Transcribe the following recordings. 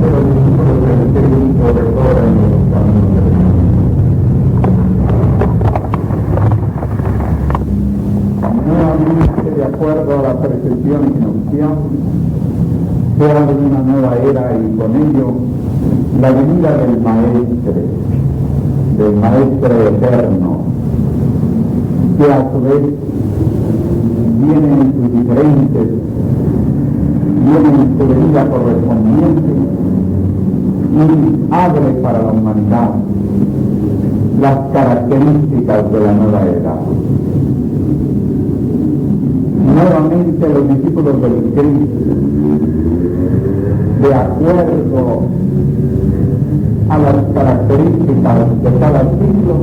Pero el discípulo del Cristo recorren los caminos del mundo. Nuevamente, de acuerdo a la percepción y noción, se abre una nueva era y con ello la venida del Maestre eterno, que a su vez viene en sus diferentes, viene en su venida correspondiente y abre para la humanidad las características de la nueva era. Nuevamente los discípulos del Cristo, de acuerdo a las características de cada siglo,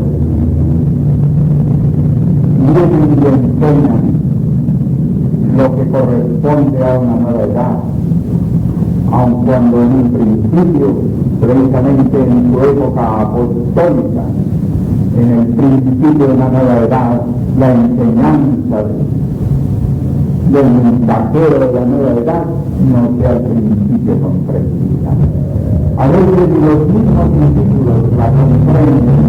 vienen y enseñan lo que corresponde a una nueva edad, aun cuando en un principio, precisamente en su época apostólica, en el principio de una nueva edad, la enseñanza del mensajero de la nueva edad no sea al principio comprendida. A veces los mismos discípulos la comprenden,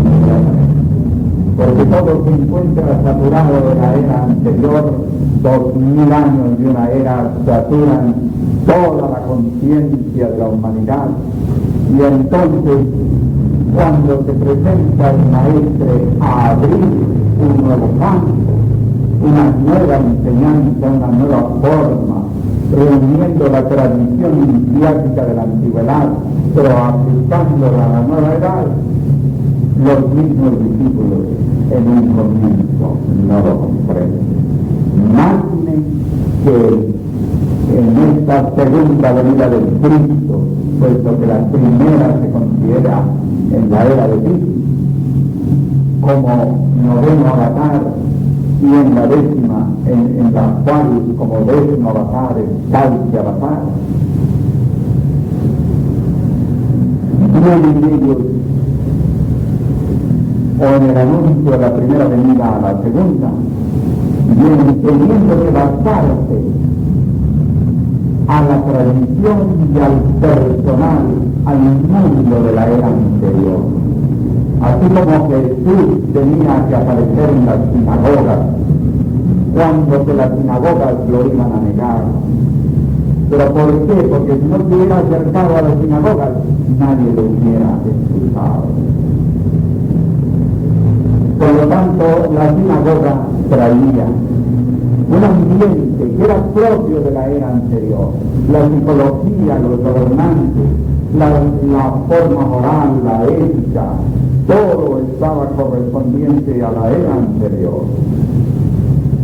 porque todo se encuentra saturado de la era anterior, 2000 años de una era saturan toda la conciencia de la humanidad, y entonces cuando se presenta el Maestre a abrir un nuevo campo, una nueva enseñanza, una nueva forma, reuniendo la tradición iniciática de la antigüedad, pero aplicándola a la nueva edad, los mismos discípulos en un comienzo no lo comprenden. Máxime que en esta segunda venida del Cristo, puesto que la primera se considera en la era de Cristo como noveno avatar, y en la décima, en la cual como décimo avatar es Calce avatar, vienen ellos o en el anuncio de la primera venida a la segunda, vienen teniendo que basarse a la tradición y al personal, al mundo de la era anterior. Así como Jesús tenía que aparecer en las sinagogas, cuando que las sinagogas lo iban a negar. ¿Pero por qué? Porque si no se hubiera acercado a las sinagogas, nadie lo hubiera expulsado. Por lo tanto, la sinagoga traía un ambiente que era propio de la era anterior, la psicología, los gobernantes, la forma moral, la ética, todo estaba correspondiente a la era anterior.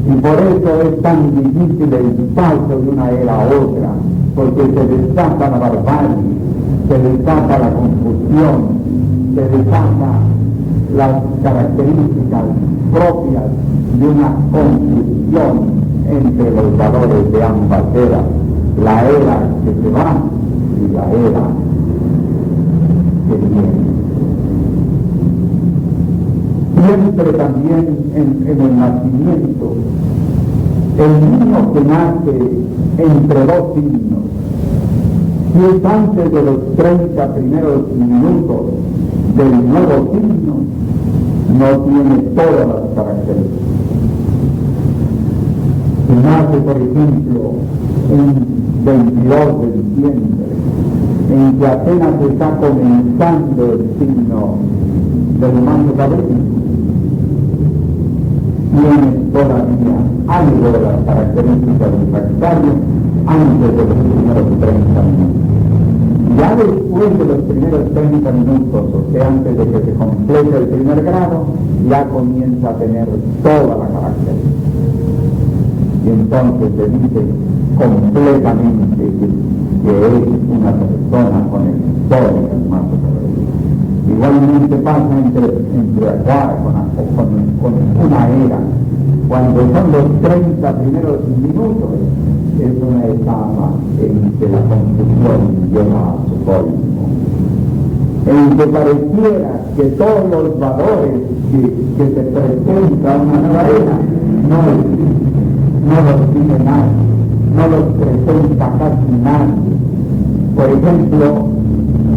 Y por eso es tan difícil el paso de una era a otra, porque se desata la barbarie, se desata la confusión, se desata las características propias de una confusión entre los valores de ambas eras, la era que se va y la era que viene. Siempre también en el nacimiento, el niño que nace entre dos signos, si es antes de los 30 primeros minutos del nuevo signo, no tiene todas las características. Si nace, por ejemplo, un 22 de diciembre, en que apenas está comenzando el signo del manto cabello, tiene todavía algo de las características del Sagitario antes de los primeros 30 minutos. Ya después de los primeros 30 minutos, o sea, antes de que se complete el primer grado, ya comienza a tener toda la característica. Y entonces se dice completamente que es una persona con el sol en el manto cabello. Igualmente pasa entre Acuario con una era. Cuando son los 30 primeros minutos, es una etapa en que la confusión llega a su colmo, en que pareciera que todos los valores que se presenta a una nueva era no los tiene nadie, no los presenta casi nadie, Por ejemplo,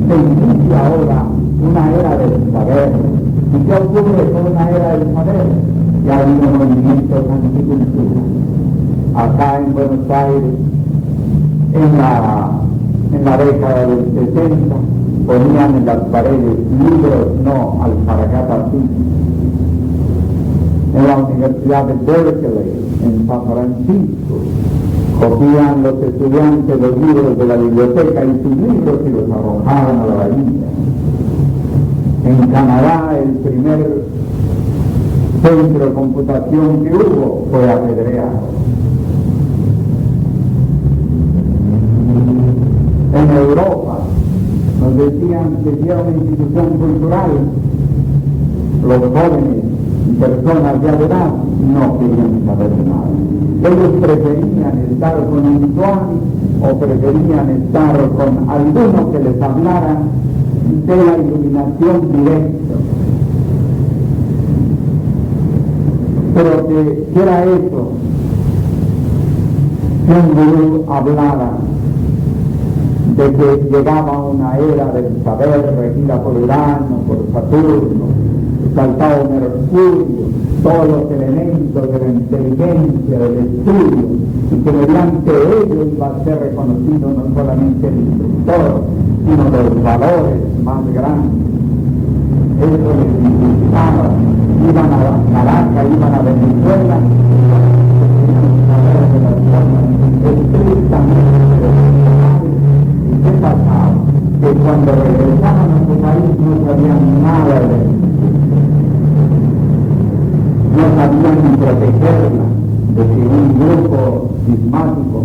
se inicia ahora una era del saber. ¿Y qué ocurre con una era del saber? Ya ha habido movimientos anticultura. Acá en Buenos Aires, en la década del 60, ponían en las paredes libros no alpargatas. En la Universidad de Berkeley, en San Francisco, cogían los estudiantes los libros de la biblioteca y sus libros y los arrojaban a la bahía. En Canadá, el primer centro de computación que hubo fue apedreado. En Europa, nos decían que si era una institución cultural, los jóvenes y personas de edad no querían saber nada. Ellos preferían estar con un Swami o preferían estar con alguno que les hablara de la iluminación directa. Pero ¿qué era eso? Que un gurú hablara de que llegaba una era del saber regida por Urano, por Saturno, saltaba Mercurio, todos los elementos de la inteligencia, del estudio, y que mediante ello iba a ser reconocido no solamente el instructor, sino los valores más grandes. Eso les impulsaba, iban a Caracas, iban a Venezuela, saber de las formas estrictamente. ¿Qué pasaba? Que cuando regresaban a su país no sabían nada de él. No sabían ni protegerla de que un grupo cismático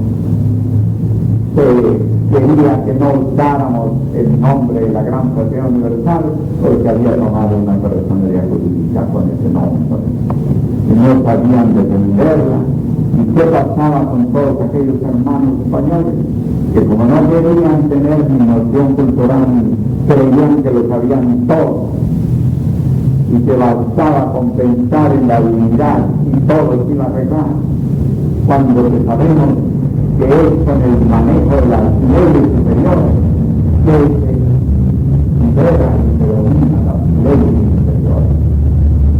quería que no usáramos el nombre de la Gran Sociedad Universal porque había tomado una personalidad jurídica con ese nombre. Y no sabían defenderla. ¿Y qué pasaba con todos aquellos hermanos españoles? Que como no querían tener ni noción cultural, creían que lo sabían todo y que bastaba con pensar en la divinidad y todo se iba a arreglar, cuando sabemos que es con el manejo de las leyes superiores que se libera y se domina las leyes superiores.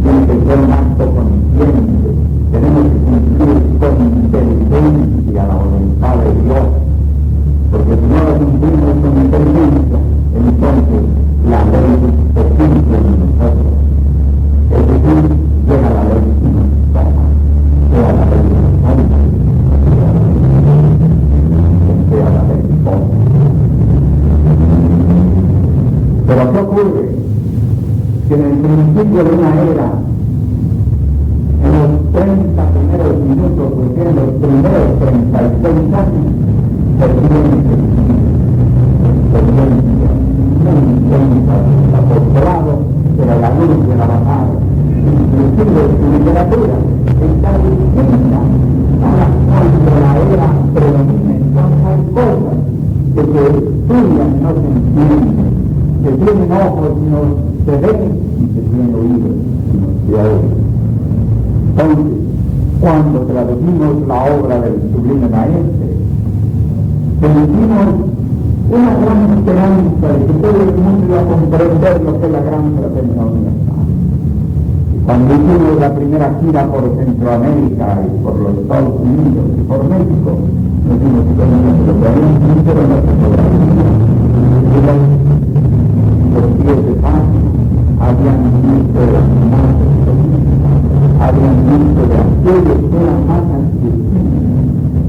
Tiene que ser un acto consciente, tenemos que cumplir con inteligencia la voluntad de Dios, porque si no lo cumplimos con inteligencia, entonces la ley se cumple en nosotros. Es decir, llega la ley y nos toma, sea la ley de los hombres, sea la ley de todos. Pero ¿qué ocurre? Que en el principio de una era, en los 30 primeros minutos, porque en los primeros 36 años, apostolado, pero la luz de la batalla, inclusive su literatura, está distinta a la cual la era predomina. Entonces hay cosas que se estudian y no se entienden, que tienen ojos y no se ven, y que tienen oídos y no se oyen. Entonces, cuando traducimos la obra del sublime maestre, sentimos una gran esperanza de que todo el mundo iba a comprender lo que es la gran fraternidad universal. Cuando hicimos la primera gira por Centroamérica y por los Estados Unidos y por México, nos dimos cuenta que lo que habían visto era la fotografía. Los pies de paz habían visto de las imágenes, habían visto de aquellos que eran más accesibles,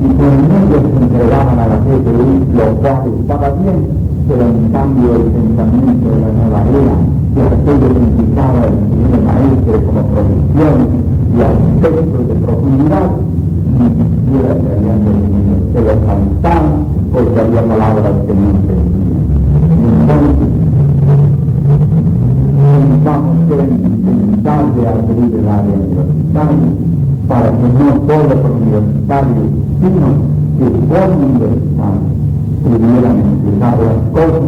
y con ellos se entregaban a la GPI, lo cual estaba bien, pero en cambio el pensamiento de la nueva era, que aquello implicaba el primer maestro como producción y aspectos de profundidad, ni siquiera se habían definido, se lo faltaban porque había palabras que no entendían. Entonces, pensamos que era indispensable abrir el área universitaria para que no solo por universitarios, sino que por universitarios pudieran explicar las cosas.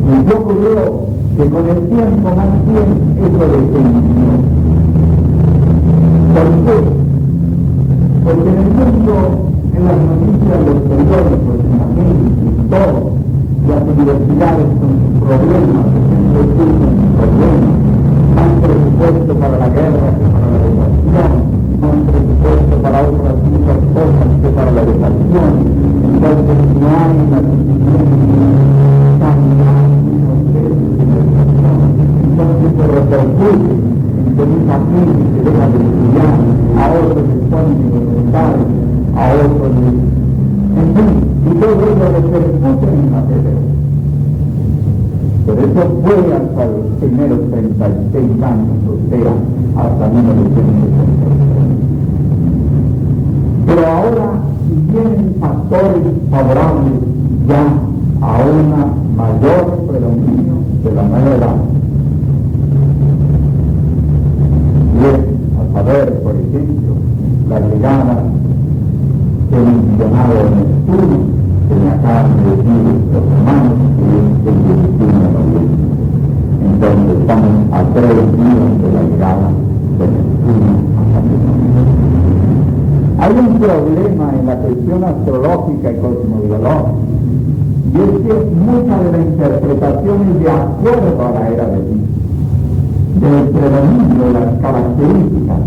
Y qué ocurrió que con el tiempo más bien eso descendió. ¿Por qué? Porque en el mundo en las noticias, los periódicos, en la gente, en todo, las universidades con sus problemas, los sus problemas, más presupuesto para la guerra que para la educación, más presupuesto para otras muchas cosas que para la educación. Entonces no hay la suficiente sanidad y los precios de la educación. Entonces se repercute en que mucha gente se deja de estudiar, a otros les ponen universitarios, a otros les... En fin, y todo ello repercute en la fe. Pero eso fue hasta los primeros 36 años, o sea, hasta 1963. Pero ahora vienen factores favorables ya a una mayor predominio de la nueva edad. Y es a saber, por ejemplo, la llegada del mencionado Neptuno, que me acaban de decir los hermanos, que es el 21 de noviembre. Entonces estamos a 3 días de la llegada de Neptuno a Saturno. Hay un problema en la cuestión astrológica y cosmobiológica, y es que mucha de la interpretación es de acuerdo a la era de Cristo, del predominio de las características,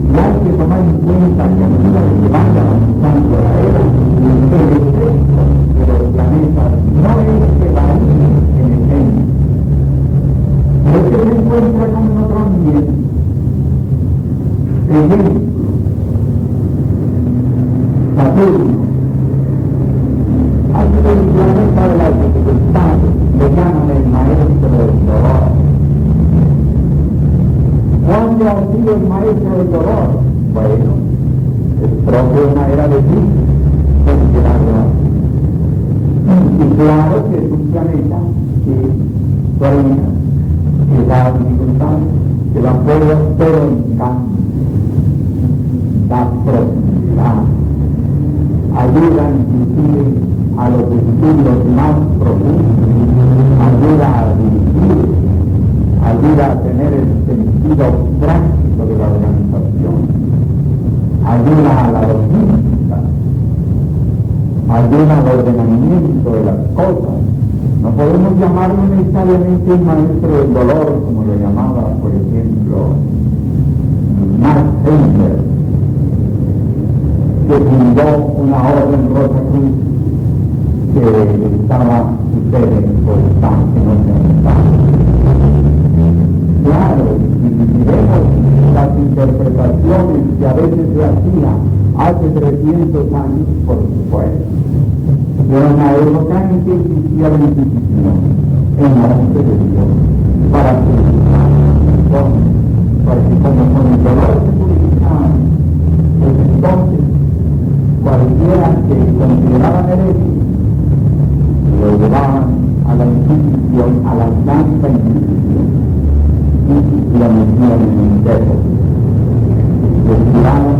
y hay que tomar en cuenta que a medida que vaya avanzando la era, el efecto de los planetas no es que varíe en el genio, es que se encuentra con otro ambiente. Ejemplo, Saturno, al ser el planeta de la dificultad, le llaman el maestro del dolor. ¿Cuándo ha sido el maestro del dolor? Bueno, es propio de una era de Cristo, y claro que es un planeta que sueña, que da dificultad, que da fuego, pero en cambio da profundidad, ayuda inclusive a los estudios más profundos, ayuda a dirigir, ayuda a tener el sentido práctico de la organización, ayuda a la logística, ayuda al ordenamiento de las cosas. No podemos llamarlo necesariamente un maestro del dolor, como lo llamaba, por ejemplo, Max Heiser, que fundó una orden Rosa Cruz que estaba ustedes constante, no se necesitaba. Claro, si vemos las interpretaciones que a veces se hacía hace 300 años, por supuesto, era una época en que existía la institución en nombre de Dios para purificar porque como con el dolor se purificaban, pues entonces cualquiera que consideraban hereje lo llevaban a la Inquisición, a la Santa Inquisición, y lo metían en el cerro. Les tiraban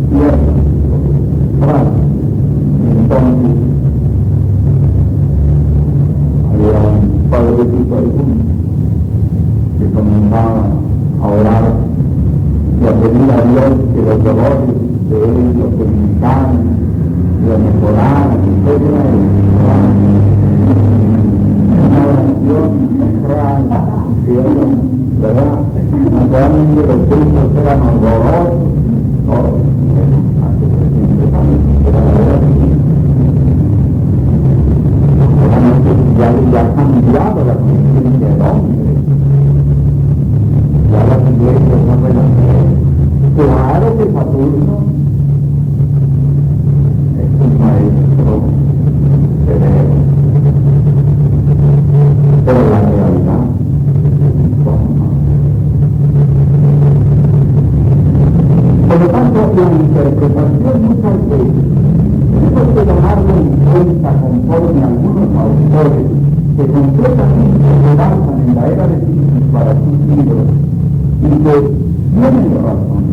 tierra, y entonces había un padrecito alguno que comenzaba a orar y a pedir a Dios que los dolores de él lo purificaran, lo mejoraran, etc. Una oración real, ¿verdad? Naturalmente los cristos eran horrorosos, todos, hace 300 años, era la verdad. Ya ha cambiado la conciencia del hombre. Ya las iglesias no ven así. Claro que Saturno es un maestro severo, pero la realidad por lo tanto, la interpretación muchas veces tenemos que tomarlo en cuenta conforme a algunos autores que completamente se basan en la era de Cristo para sus libros y que tienen razón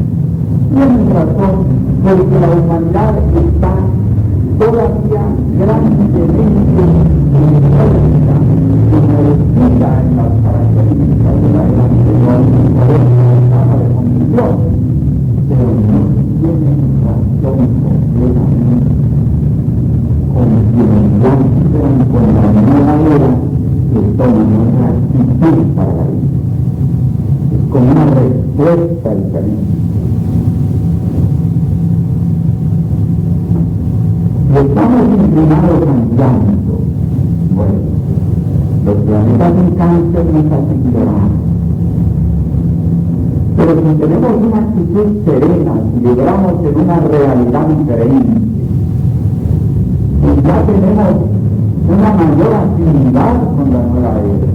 porque la humanidad está todavía grandemente inserta y modifica en las características de la era anterior por esta etapa de condición, pero no tiene resuelvan con la misma manera que toman otra actitud para la vida. Es como una respuesta diferente. Y estamos inclinados al llanto. Bueno, los planetas en cáncer nos hacen llorar. Pero si tenemos una actitud serena, si vibramos en una realidad diferente, y ya tenemos una mayor afinidad con la nueva era,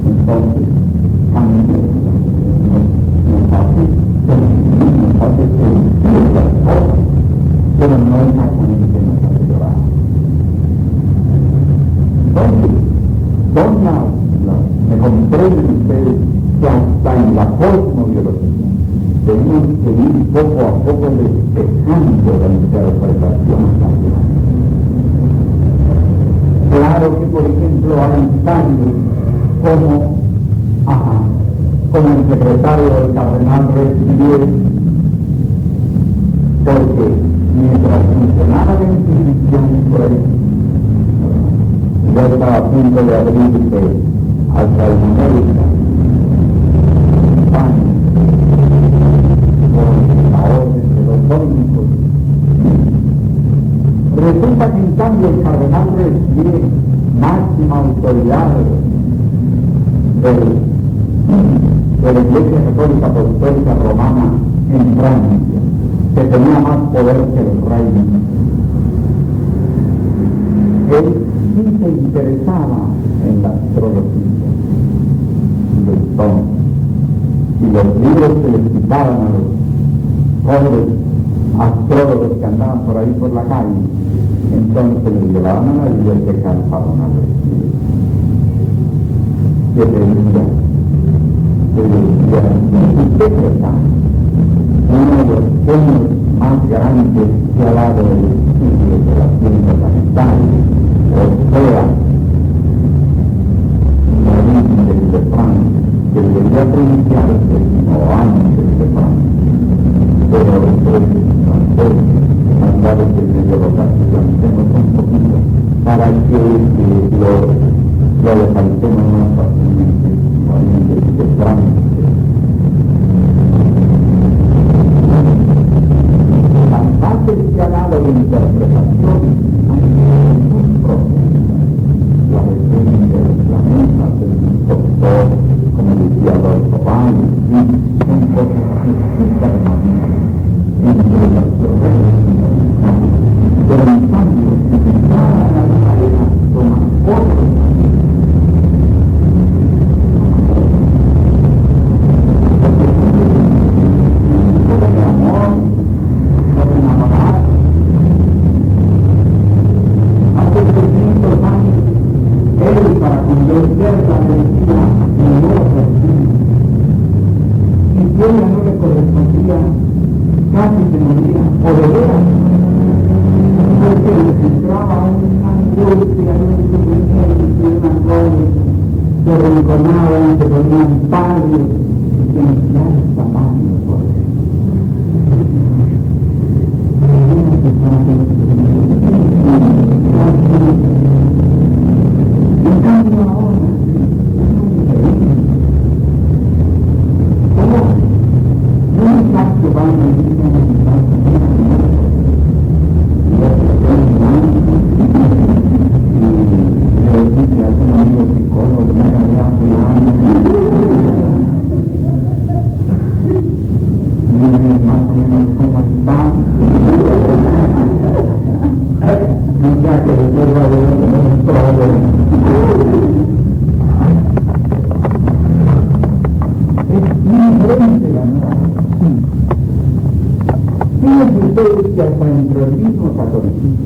entonces nos hace sentir las cosas, pero no exactamente nos hace llorar. Entonces, me comprenden ustedes que hasta en la cosmobiología tenemos que ir poco a poco despejando la interpretación racional. Claro que, por ejemplo, hay cambios como el secretario del cardenal Resilier, porque mientras funcionaba la Inquisición, ya estaba a punto de abrirse hasta el América, España, con la orden de los dominicos. Resulta que en cambio el cardenal Resilier, máxima autoridad de la Iglesia Católica Apostólica Romana en Francia, que tenía más poder que el rey, él sí se interesaba en la astrología. Y los libros que les quitaban a los pobres astrólogos que andaban por ahí por la calle, entonces les llevaban a la biblioteca al cardenal Resilier, que le decía, usted está uno de los genios más grandes que ha dado el estudio de las ciencias sanitarias, o sea, la Virgen de Francia, que debería pronunciarse sino antes de Francia, pero después mandaron que medio lo castellanemos un poquito para que lo localicemos más fácilmente de Francia. Las bases que ha dado la interpretación han sido muy profundas. La reseña de los planetas, del doctor, como decía Adolfo Báez, son cosas que existen entre las personas. Pero en cambio, cada naturaleza toma otros se ponían padres de ancianos tamaños por en cambio ahora ¿cómo? No es que van a vivir en que hasta dentro del mismo catolicismo,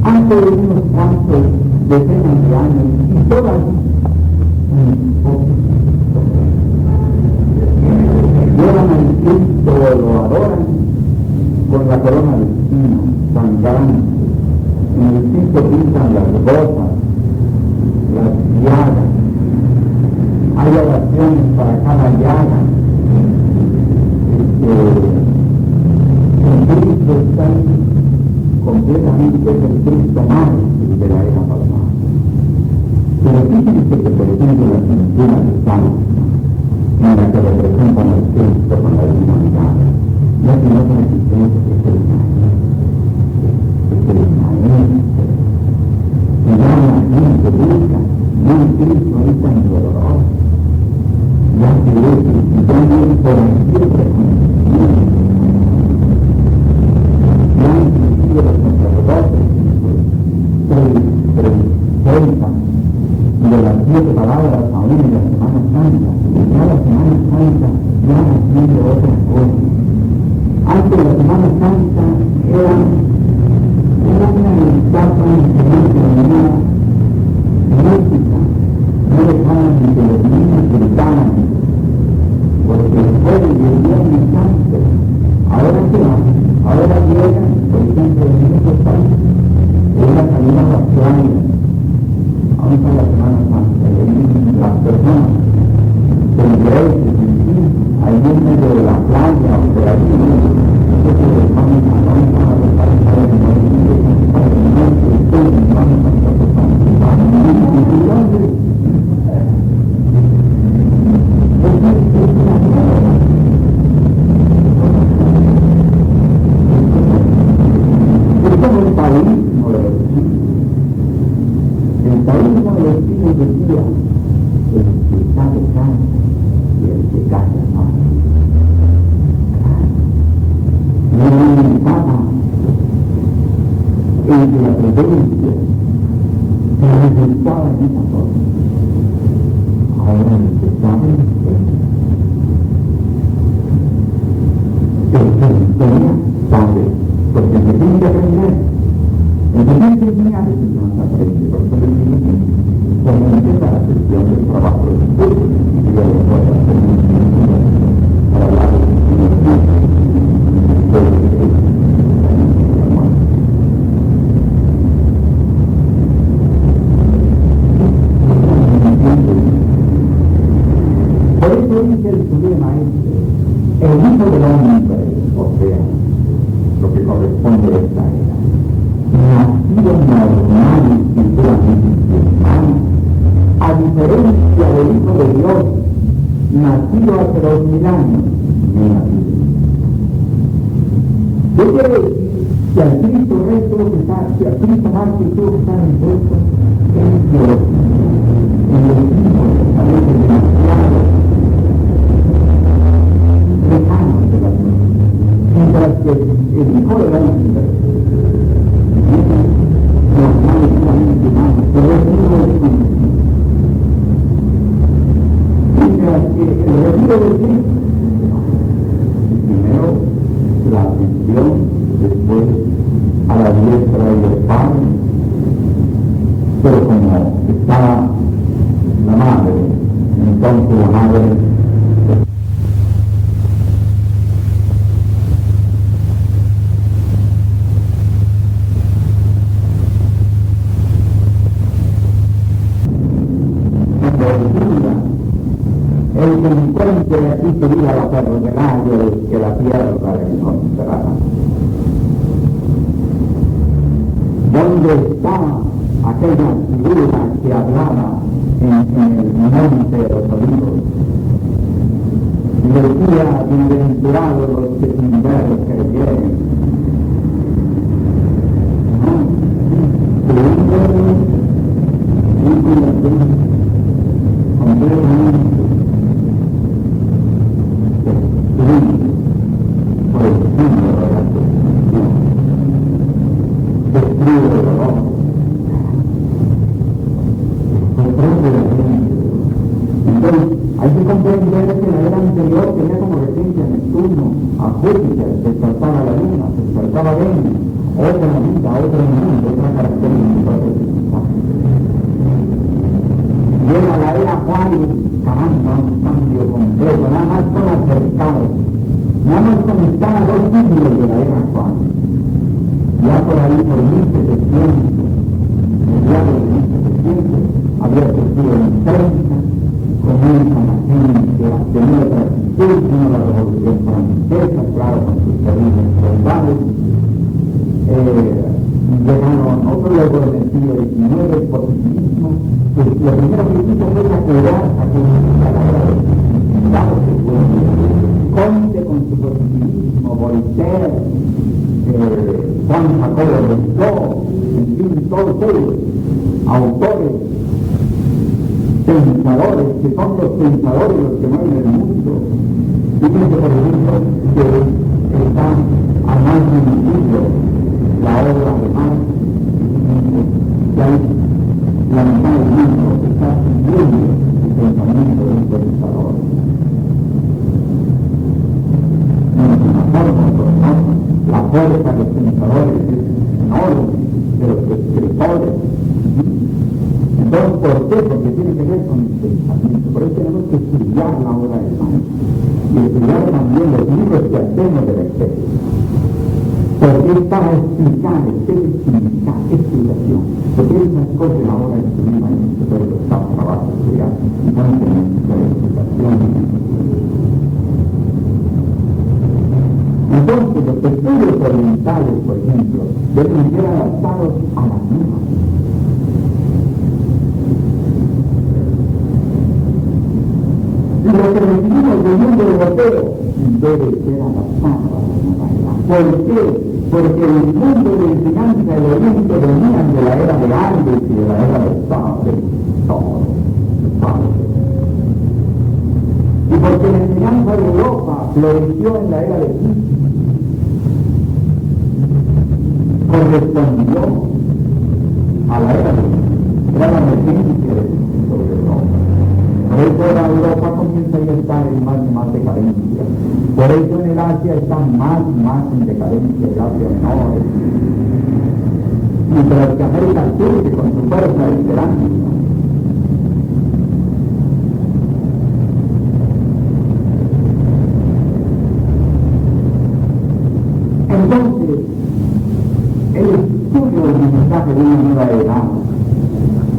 hace unos cuantos decenas de años, y todavía llevan al Cristo, lo adoran con la corona de espinas, sangrante. En el Cristo pintan las botas, las llagas, hay oraciones para cada llaga. Cristo está con completamente es el Cristo mártir de la era pasada. Pero fíjense que, por ejemplo, la pintura de Santos, en la que representan al Cristo con la divinidad, no tiene otra existencia que es el maestro. Y ya la gente busca, no el Cristo ahí tan doloroso, ya que es cristiano por el siempre ya inclusive los sacerdotes presentan de las 7 palabras aún en la Semana Santa, y ya la Semana Santa ya haciendo otras cosas. Antes la Semana Santa era una etapa enseñanza, una música, no dejaban ni que los niños gritaran, porque el pueblo y el viernes santo, ahora se va, ahora llegan, por ejemplo, en nuestros países, una salida a la playa, aún a la Semana Santa, y las personas con derechos, ahí en medio de la playa, o por ahí, nosotros vamos a llegaron otro luego en el siglo XIX, el positivismo, pues lo primero que hizo fue sacudir a Conte con su positivismo, Voltaire, Juan Jacobo Rousseau, en fin, todos ellos, autores, pensadores, que son los pensadores los que mueven el mundo. Fíjense, por ejemplo, que está a más de un siglo la obra de Marx, que hay la mitad del mundo que está siguiendo el pensamiento de un pensador. La fuerza de los pensadores es enorme, de los escritores. Entonces, ¿por qué? Porque tiene que ver con el pensamiento. Por eso tenemos que estudiar la obra de Marx y estudiar también los libros que hacemos de la especie. Porque es para explicar, explicación. Porque esas cosas ahora estuvimos en todos los trabajos estudiados. Entonces, la explicación. Entonces, los estudios orientales, por ejemplo, deben ser adaptados a las mismas. Y lo que recibimos del mundo europeo debe ser adaptado a la nueva era. ¿Por qué? Porque el mundo de enseñanza del Oriente venían de la era de Andes y de la era de Estado. Y porque la enseñanza de Europa floreció en la era de Cristo, correspondió a la era de la emergencia sobre Europa. Por eso la Europa comienza ya a estar en más y más decadencia. Por eso en el Asia están más y más en decadencia, el Asia menor. Mientras que América surge con su fuerza de esperanza. Entonces, el estudio del mensaje de una nueva edad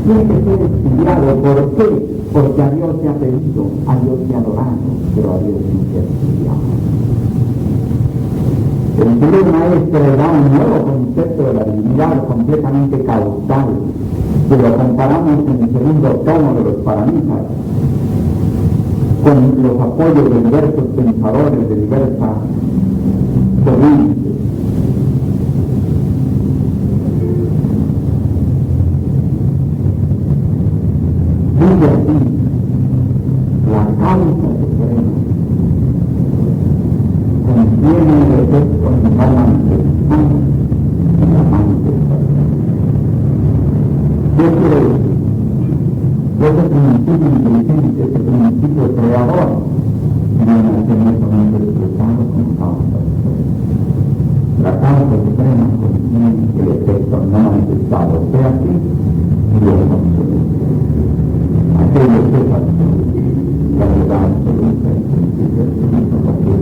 tiene que ser estudiado. ¿Por qué? Porque a Dios se ha pedido, a Dios se ha adorado, pero a Dios no se ha estudiado. El primer maestro da un nuevo concepto de la divinidad completamente causal, que lo comparamos en el segundo tomo de los Paramisas, con los apoyos de diversos pensadores de diversas corrientes. Dice así, la causa suprema contiene el efecto no manifestado en la manifestación. ¿Qué quiere decir? Ese principio inteligente, ese principio creador, viene a ser netamente expresado como causa suprema. La causa suprema contiene el efecto no manifestado, sea así, y lo absoluto. Aquello que es absoluto, la verdad absoluta, el principio absoluto, porque es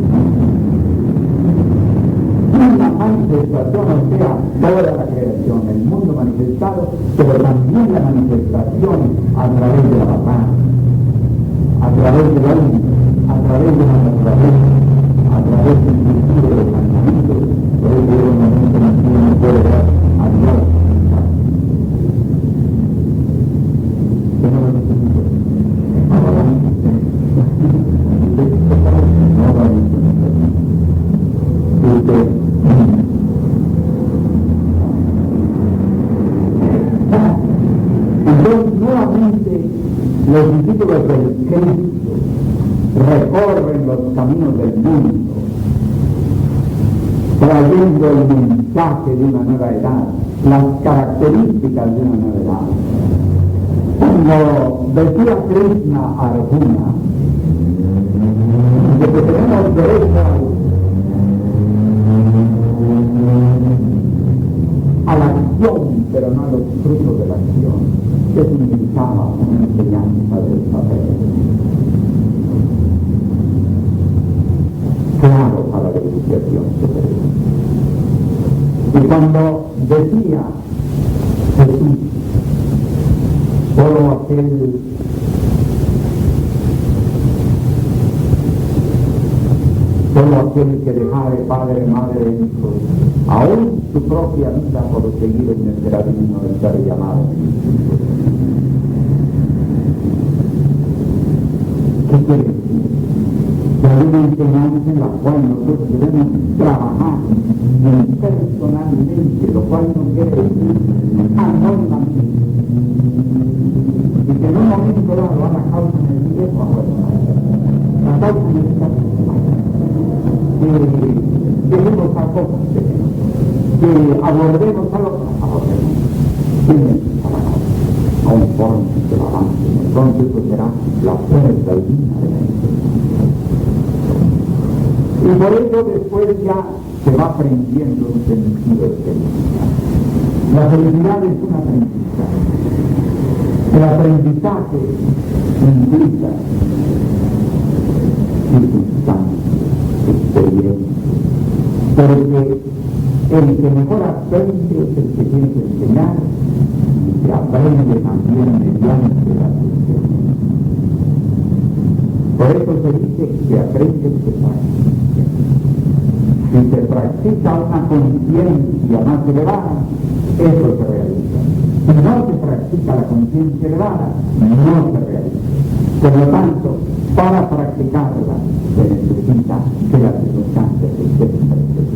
una manifestación, o sea, toda la creación, el mundo manifestado, pero también la manifestación a través de la batalla, a través del hombre, a través de la naturaleza, a través del sentido de los pensamientos. Por eso yo en un momento no puedo ver a Dios. Entonces, nuevamente, los discípulos del Cristo recorren los caminos del mundo, trayendo el mensaje de una nueva edad, las características de una nueva edad. Como decía Krishna a Arjuna, de que tenemos derecho a la acción, pero no a los frutos de la acción, que significaba una enseñanza del saber. Claro, para la educación superior. Y cuando decía Jesús, solo aquel que dejare padre, madre e hijos, aún su propia vida por seguir en el camino del ser llamado. ¿Qué quiere decir? Que hay una enseñanza en la cual nosotros debemos trabajar personalmente, lo cual no quiere decir anónimamente. Y que en un momento dado a la causa en el tiempo, la causa en el tiempo, que debemos a cosas que abordemos a los abordemos. A un forma de avance. Entonces eso será la fuerza divina de la enseñanza. Y por eso después ya se va aprendiendo un sentido de felicidad. La felicidad es un aprendizaje. El aprendizaje implica circunstancias, experiencias, porque el que mejor aprende es el que tiene que enseñar, y se aprende también mediante la experiencia. Por eso se dice que aprende se practica. Si se practica una conciencia más elevada, eso se realiza. Si no se practica la conciencia elevada, no se realiza. Por lo tanto, para practicarla se necesita que las circunstancias estén presentes.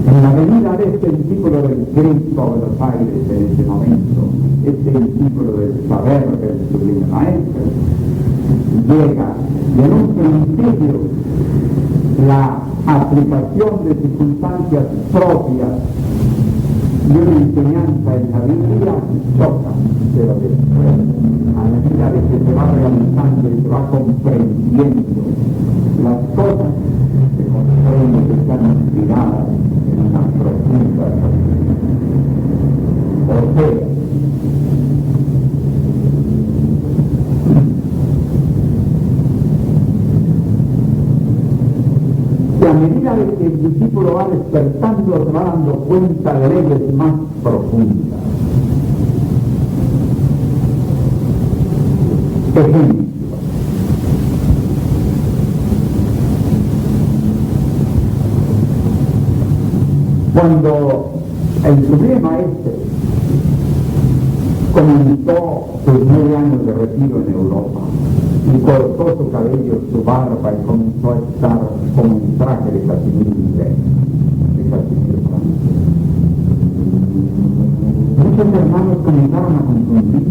En la venida de este discípulo del Cristo a Buenos Aires en este momento, este discípulo del saber del sublime maestro, llega y en un principio la aplicación de circunstancias propias y una enseñanza en la Biblia choca, pero después, a medida de que se va realizando y se va comprendiendo las cosas, se comprende que están inspiradas en una profunda sabiduría. O sea, que a medida de que el discípulo va despertando, se va dando cuenta de leyes más profundas. Ejemplo. Cuando el sublime maestro comenzó sus 9 años de retiro en Europa y cortó su cabello, su barba y comenzó a estar como un traje de Casimiro inglés, de Casimiro francés. Muchos hermanos comenzaron a confundir.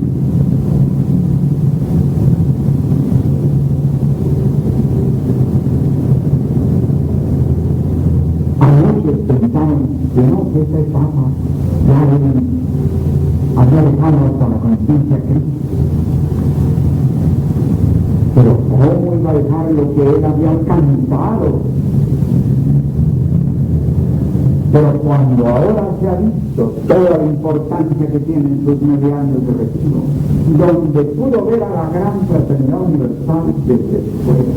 A muchos pensaron que no, que esa etapa ya había dejado hasta la conciencia crítica. Pero ¿cómo iba a dejar lo que él había alcanzado? Pero cuando ahora se ha visto toda la importancia que tienen sus 9 años de retiro, donde pudo ver a la gran fraternidad universal desde fuera,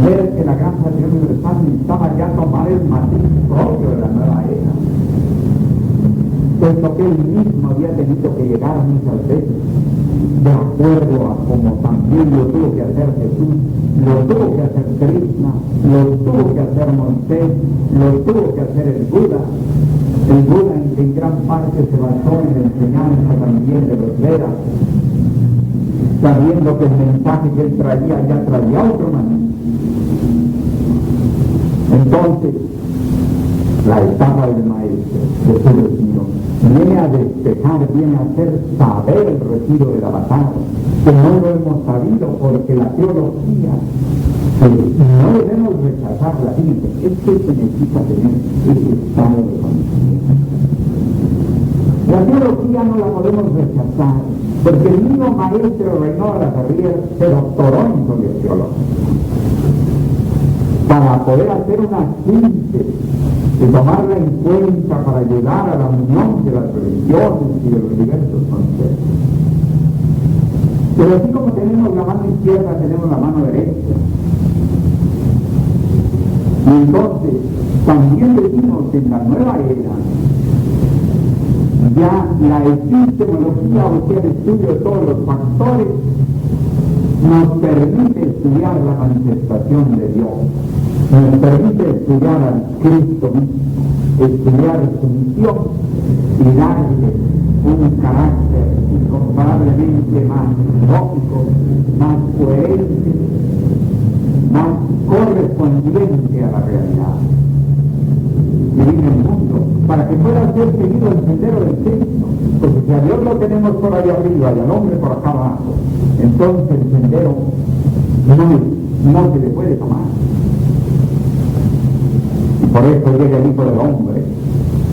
ver que la gran fraternidad universal necesitaba ya tomar el matiz propio de la nueva era, puesto que él mismo había tenido que llegar muchas veces de acuerdo a como también lo tuvo que hacer Jesús, lo tuvo que hacer Krishna, lo tuvo que hacer Moisés, lo tuvo que hacer el Buda en gran parte se basó en la enseñanza también de los Vedas, sabiendo que el mensaje que él traía ya traía otro maní. Entonces, la etapa del maestro, Jesús Destino, viene a despejar, viene a hacer saber el retiro del avatar, que no lo hemos sabido porque la teología, que no debemos rechazarla, fíjense, es que se necesita tener ese estado de conciencia. La teología no la podemos rechazar, porque el mismo maestro Reynor Ferrier se doctoró en teología, para poder hacer una síntesis y tomarla en cuenta para llegar a la unión de las religiones y de los diversos conceptos. Pero así como tenemos la mano izquierda, tenemos la mano derecha. Y entonces, también decimos que en la nueva era, ya la epistemología, o sea, el estudio de todos los factores, nos permite estudiar la manifestación de Dios, nos permite estudiar al Cristo mismo, estudiar su misión y darle un carácter incomparablemente más lógico, más coherente, más correspondiente a la realidad que vive el mundo, para que pueda ser seguido el sendero del Cristo, porque si a Dios lo tenemos por allá arriba y al hombre por acá abajo, entonces el sendero no se le puede tomar. Y por eso llega el Hijo del Hombre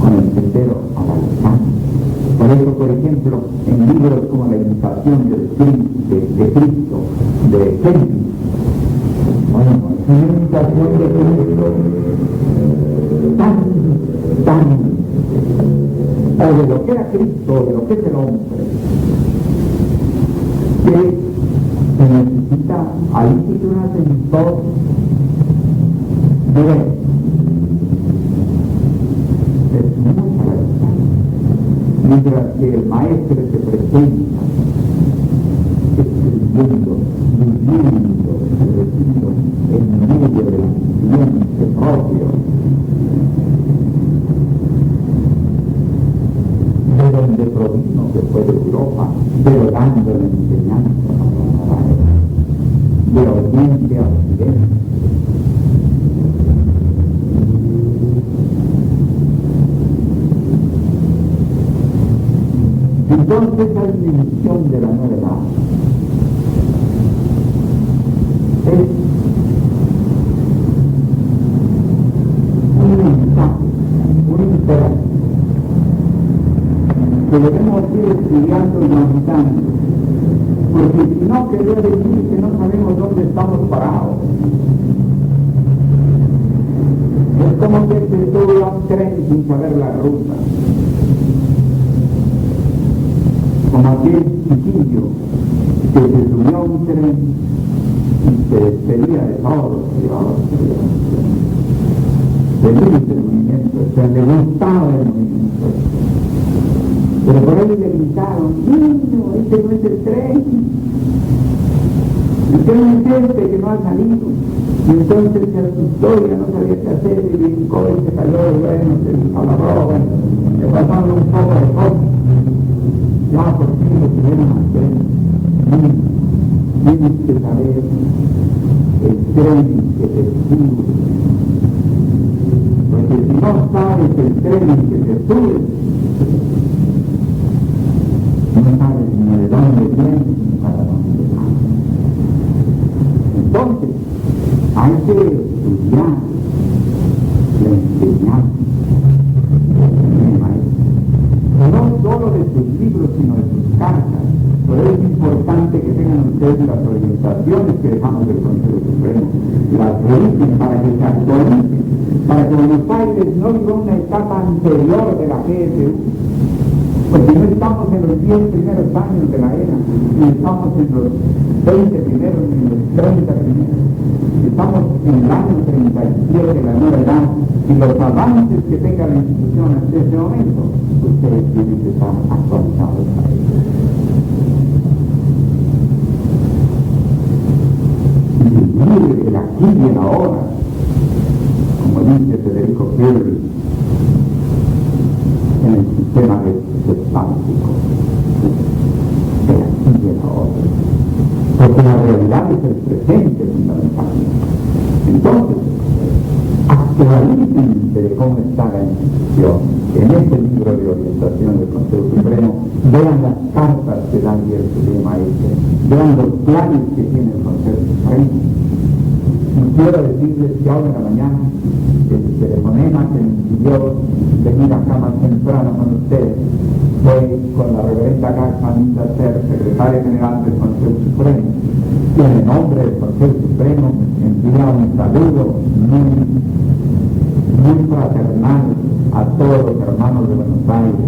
con el sendero a la distancia. Por eso, por ejemplo, en libros como La imitación de Cristo, de Henry, bueno, es una imitación de Cristo o de lo que era Cristo, de lo que es el hombre, que se necesita, ahí sí que un ascensor de ver. Es mucha la distancia. Mientras que el maestro se presenta escribiendo, viviendo, en medio del ambiente propio, de donde provino, que fue de Europa, pero dando la enseñanza de Oriente a Occidente. Entonces la dimensión de la nueva edad es un mensaje, un interés que debemos ir estudiando y meditando, porque si no quería decir que no sabemos dónde estamos parados. Es como que se sube a un tren sin saber la ruta, como aquel chiquillo que se subió a un tren y se despedía de todos los que llevaban feliz del movimiento, se le gustaba el movimiento. Pero por ahí le gritaron: niño, este no es el tren, el tren es este que no ha salido. Y entonces se asustó y ya no sabía qué hacer, y brincó y se cayó, bueno, se descalabró, le pasaron un poco de cosas. Ya por fin lo tuvieron al tren. Tienes que saber el tren que te sube, porque si no sabes el tren que te sube, no sabes ni de dónde viene ni para dónde va. Entonces, hay que estudiar la enseñanza del maestro, no solo de sus libros, sino de sus cartas. Por eso es importante que tengan ustedes las orientaciones que dejamos del Consejo Supremo, las revisen para que se actualicen, para que Buenos Aires no viva una etapa anterior de la GSU. Porque no estamos en los 10 primeros años de la era, ni estamos en los 20 primeros, ni en los 30 primeros. Estamos en el año 37 de la nueva edad, y los avances que tenga la institución hasta este momento, ustedes tienen que estar actualizados a ellos. Y vivir el aquí y el ahora, como dice Federico Perry, en el sistema despántico, de aquí y el ahora, porque la realidad es el presente fundamentalmente. Entonces, actualícense de cómo está la institución. En este libro de orientación del Consejo Supremo, vean las cartas que da el Supremo vean los planes que tiene el Consejo Supremo. Y quiero decirles que ahora en la mañana el telefonema que me pidió venir acá más temprano con ustedes fue con la reverenda Garza Ser, secretaria general del Consejo Supremo, y en el nombre del Consejo Supremo envía un saludo muy fraternal a todos los hermanos de Buenos Aires,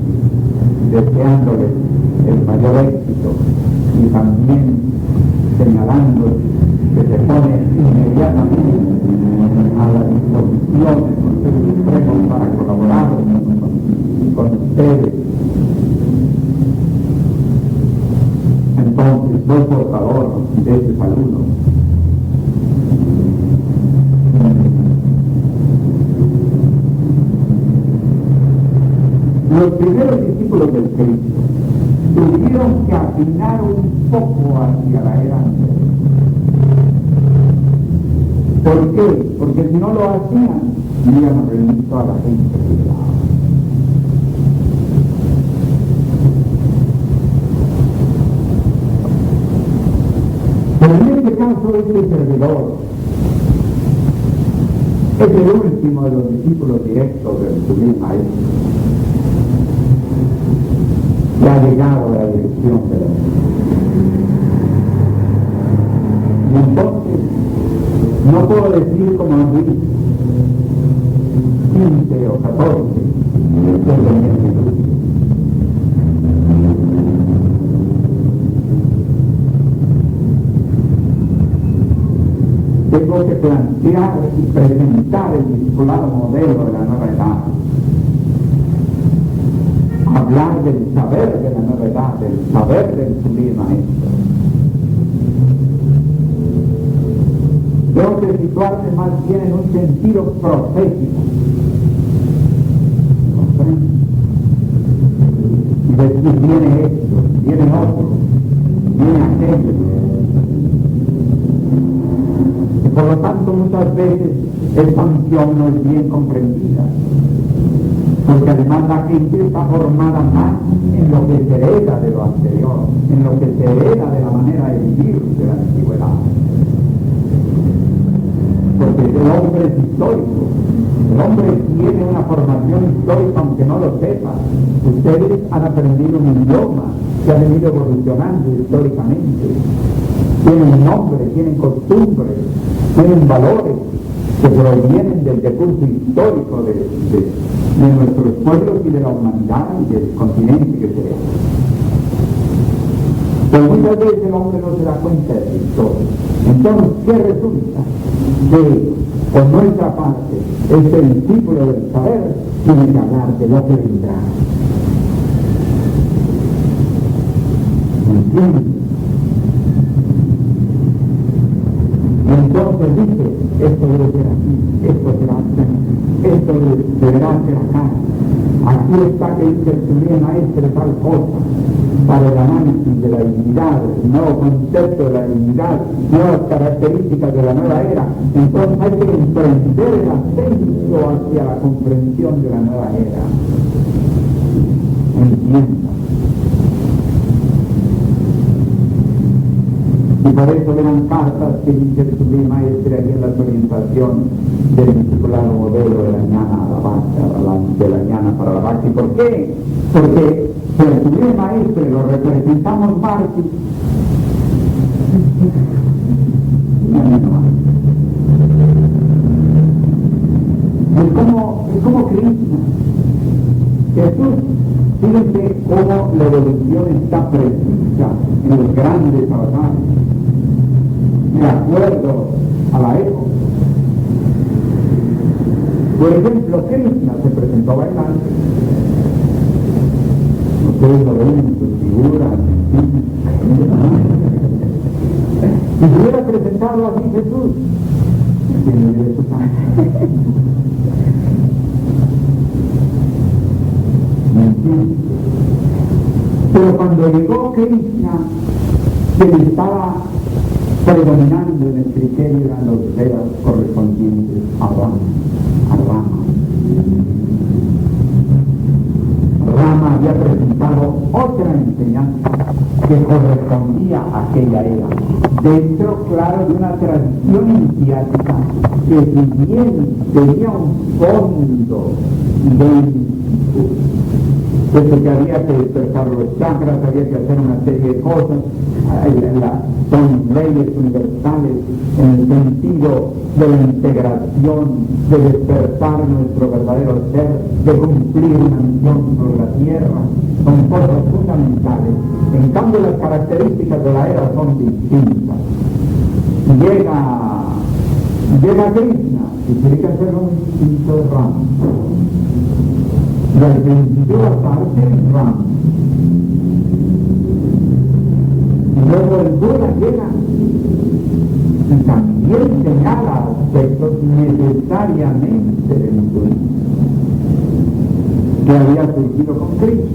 deseándoles el mayor éxito y también señalando que se pone inmediatamente a la disposición del Consejo Supremo para colaborar con ustedes. Entonces, soy portador de este saludo Los primeros discípulos del Cristo tuvieron que afinar un poco hacia la era anterior. ¿Por qué? Porque si no lo hacían, iban a reunir toda la gente que llegaba. Pero en este caso, este servidor es el último de los discípulos directos del sublime maestro. Ya ha llegado a la dirección de la vida. Y entonces, no puedo decir como Luis, 15 o 14, tengo que plantear y presentar el discipulado modelo de la nueva edad. Hablar del saber de la nueva edad, del saber del sublime maestro. Tengo que situarme más bien en un sentido profético. Y después viene esto, viene otro, viene aquello. Y por lo tanto muchas veces esta unción no es bien comprendida. Porque además la gente está formada más en lo que se hereda de lo anterior, en lo que se hereda de la manera de vivir de la antigüedad. Porque el hombre es histórico, el hombre tiene una formación histórica aunque no lo sepa. Ustedes han aprendido un idioma que ha venido evolucionando históricamente. Tienen nombre, tienen costumbres, tienen valores que provienen del decurso histórico de nuestros pueblos y de la humanidad y del continente que sea. Pero muchas veces el hombre no se da cuenta de esto. Entonces, ¿qué resulta? Que por nuestra parte, este discípulo del saber tiene que hablar de lo que vendrá. ¿Me entiendes? Y entonces dice, esto debe ser así, esto será así, esto deberá ser acá. Aquí está que dice el sublime maestro tal cosa, para el análisis de la divinidad, el nuevo concepto de la divinidad, nuevas características de la nueva era. Entonces hay que emprender el ascenso hacia la comprensión de la nueva era. Entienda. Y por eso le dan cartas que dice el sublime maestro aquí en las orientaciones del discipulado modelo de la ñana a la vaca, de la ñana para la vaca. ¿Y por qué? Porque el sublime maestro lo representamos mártir. Es como Krishna. Jesús, fíjense cómo la evolución está precisa en los grandes avatares, de acuerdo a la época. Por ejemplo, Krishna se presentó bailando. Ustedes lo ven en sus figuras. Si se hubiera presentado así Jesús, ¿quién le hubiera hecho tanto? ¿Me entiendes? Pero cuando llegó Krishna, quien estaba predominando en el criterio eran los Vedas correspondientes a Rama. Rama había presentado otra enseñanza que correspondía a aquella era, dentro, claro, de una tradición iniciática que si bien tenía un fondo idéntico, desde que había que despertar los chakras, había que hacer una serie de cosas, son leyes universales en el sentido de la integración, de despertar nuestro verdadero ser, de cumplir una misión sobre la tierra, son cosas fundamentales. En cambio, las características de la era son distintas. Llega Krishna y tiene que hacer un distinto de Rama. Y al principio parte en Rama. Y luego el Buda llega y también señala aspectos necesariamente del hinduismo que había surgido con Cristo.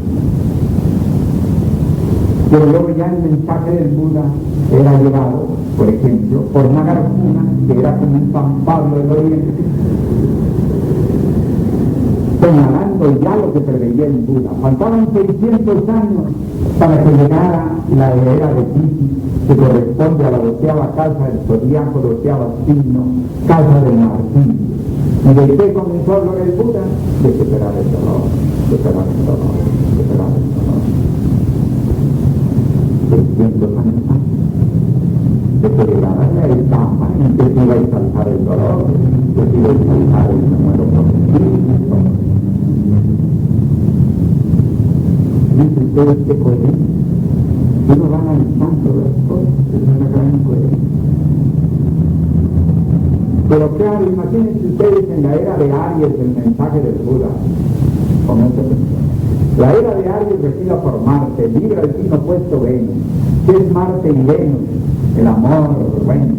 Pero luego ya el mensaje del Buda era llevado, por ejemplo, por Nagarjuna, que era como un San Pablo del Oriente, señalando ya lo que preveía el Buda. Faltaban 600 años para que llegara la era de Titi, que corresponde a la 12ª casa del zodiaco, 12º signo, casa del martirio. ¿Y de qué comenzó a hablar el Buda? De superar el dolor, superar el dolor, superar el dolor. 600 años antes de que llegara la etapa en que se iba a exaltar el dolor, que se iba a exaltar el número positivo. Dice ustedes que coherencia, uno va analizando las cosas, es una gran incoherencia. Pero claro, imagínense ustedes en la era de Aries el mensaje del Buda, con esta persona. La era de Aries regida por Marte, Libra el signo opuesto Venus. ¿Qué es Marte y Venus? El amor, bueno,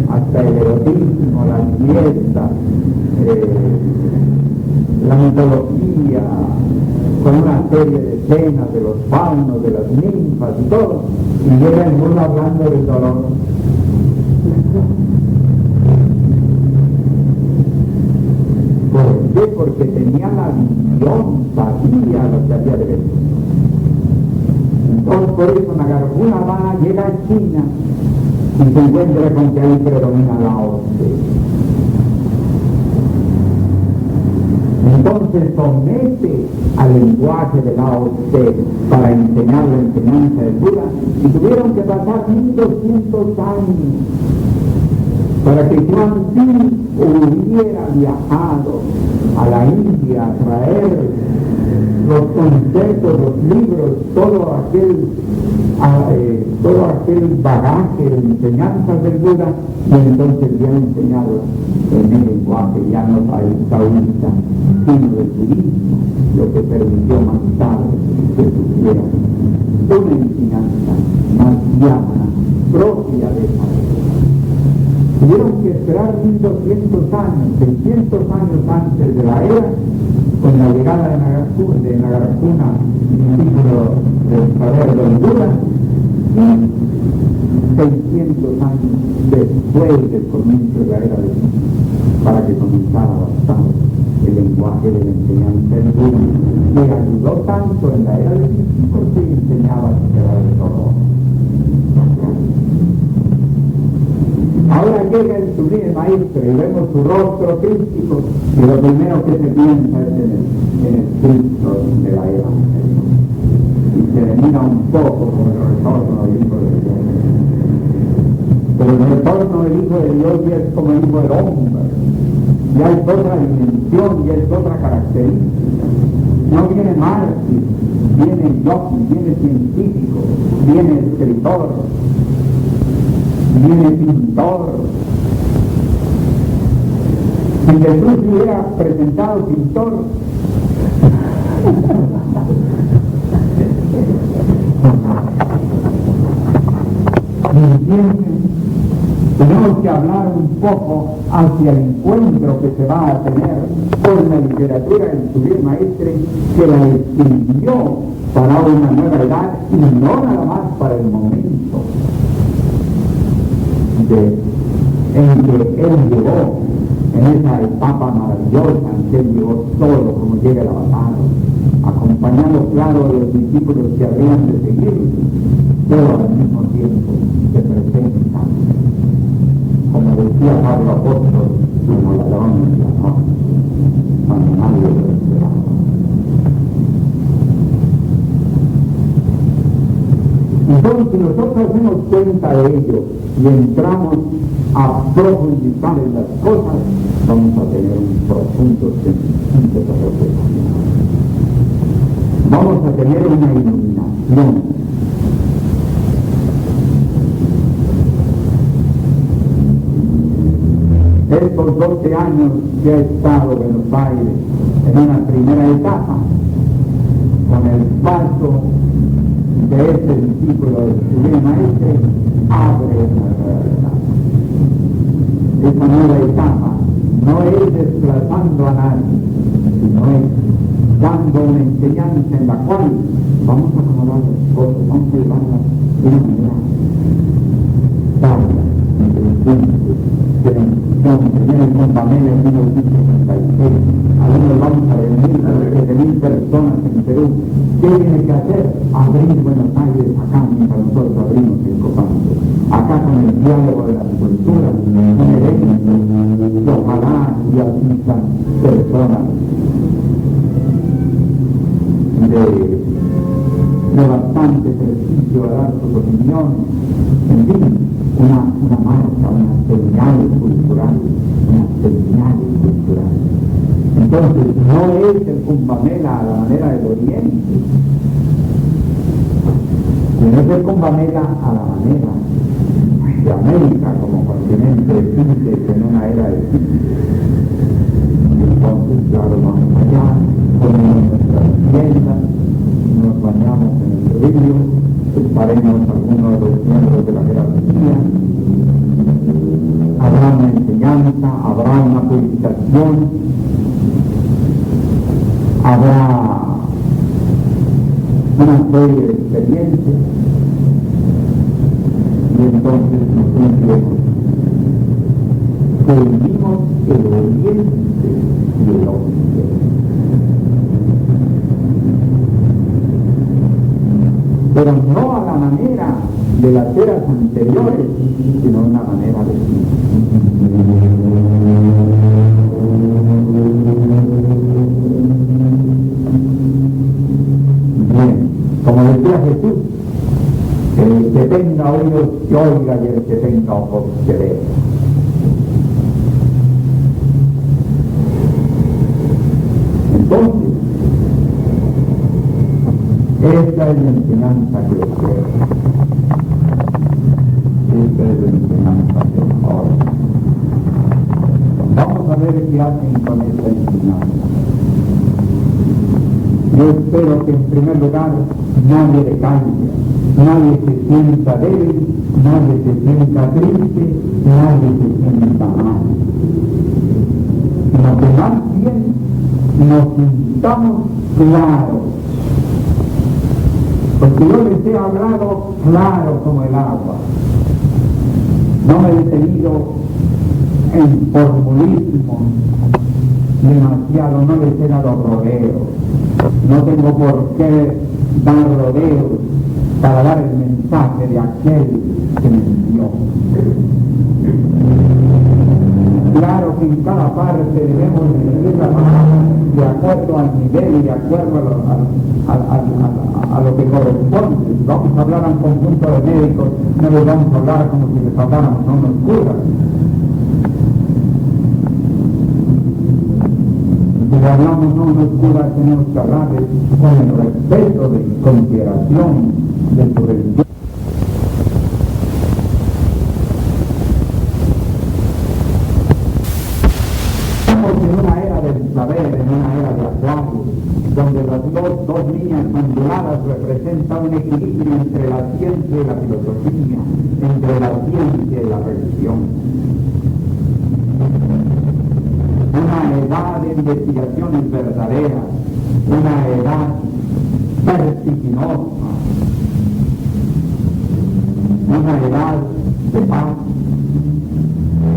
hasta el erotismo, las fiestas, la mitología, con una serie de escenas de los faunos, de las ninfas y todo, y llega el mundo hablando del dolor. ¿Por qué? Porque tenía la visión, sabía lo que había de ver. Entonces por eso Nagarjuna va, llega a China y se encuentra con que ahí predomina la hostia. Entonces somete al lenguaje de Lao Tse para enseñar la enseñanza del Buda, y tuvieron que pasar 1200 años para que Juan Pi hubiera viajado a la India a traer los conceptos, los libros, todo aquel bagaje de enseñanzas del Buda, y entonces ya enseñado en el lenguaje ya no taoísta, sino del budismo, lo que permitió más tarde que tuviera una enseñanza más llana, propia de esa época. Tuvieron que esperar 1200 años, 600 años antes de la era, con la llegada de Nagarjuna, discípulo del saber del Buda, y 600 años después del comienzo de la era de Buda, para que comenzara bastante el lenguaje de la enseñanza del Buda. Le ayudó tanto en la era de Buda porque enseñaba a superar el dolor. Ahora llega el sublime maestro y vemos su rostro crístico, y lo primero que se piensa es en el Cristo de la era. Y se le mira un poco como el retorno del Hijo de Dios. Pero el retorno del Hijo de Dios ya es como el Hijo del Hombre. Ya es otra dimensión, ya es otra característica. No viene mártir, viene yogi, viene científico, viene escritor, viene pintor. Si Jesús hubiera presentado pintor, tenemos que hablar un poco hacia el encuentro que se va a tener con la literatura del sublime maestre, que la escribió para una nueva edad y no nada más para el momento en que él llegó, en esa etapa maravillosa en que él llegó solo, como llega el avatar, acompañado, claro, de los discípulos que habrían de seguir, pero al mismo tiempo se presenta, como decía Pablo Apóstol, como ladrón en la noche, cuando nadie lo esperaba. Entonces, si nosotros hacemos cuenta de ello y entramos a profundizar en las cosas, vamos a tener un profundo sentimiento de reflexión. Vamos a tener una iluminación. Estos 12 años que ha estado Buenos Aires en una primera etapa, con el paso de este discípulo del sublime maestre, abre una nueva etapa. Esa nueva etapa no es desplazando a nadie, sino es dando una enseñanza en la cual vamos a acomodar las cosas, vamos a llevarlas de una manera sabia, inteligente, que el compañero en 1966, algunos vamos a reunir a 7.000 personas en Perú. ¿Qué tiene que hacer? Abrir Buenos Aires acá, mientras nosotros abrimos el Copán. Acá con el diálogo de la cultura, con el éxito, y ojalá y asistan personas de bastante prestigio a dar sus opiniones, en fin, una marca, una señal cultural, Entonces, no es el Cumbamela a la manera del Oriente, sino es el Cumbamela a la manera de América como continente en una era de entonces, claro, vamos allá, ponemos nuestras tiendas, nos bañamos en el río, estaremos algunos de los miembros de la jerarquía, habrá una enseñanza, habrá una purificación, habrá una serie de experiencias, y entonces nos sentiremos que vivimos el Oriente y el Occidente. Pero no a la manera de las eras anteriores, sino de una manera bien, como decía Jesús, el que tenga oídos que oiga y el que tenga ojos que vea. Entonces, esta es la enseñanza que os quiero. Esta es la enseñanza que os quiero. Vamos a ver qué hacen con esta enseñanza. Yo espero que en primer lugar nadie decaiga, nadie se sienta débil, nadie se sienta triste, nadie se sienta mal. Sino que más bien nos sintamos claros. Porque yo les he hablado claro como el agua. No me he detenido en formulismos demasiado, no les he dado rodeos. No tengo por qué dar rodeos para dar el mensaje de aquel que me envió. Claro que en cada parte debemos de trabajar de acuerdo al nivel y de acuerdo a lo que corresponde. Si vamos a hablar a un conjunto de médicos, no les vamos a hablar como si les habláramos a unos curas. Si le hablamos a unos curas, tenemos que hablarles con el respeto de consideración de su religión. En una era del saber, en una era de Acuario, donde las dos líneas onduladas representan un equilibrio entre la ciencia y la filosofía, entre la ciencia y la religión. Una edad de investigaciones verdaderas, una edad vertiginosa, una edad de paz.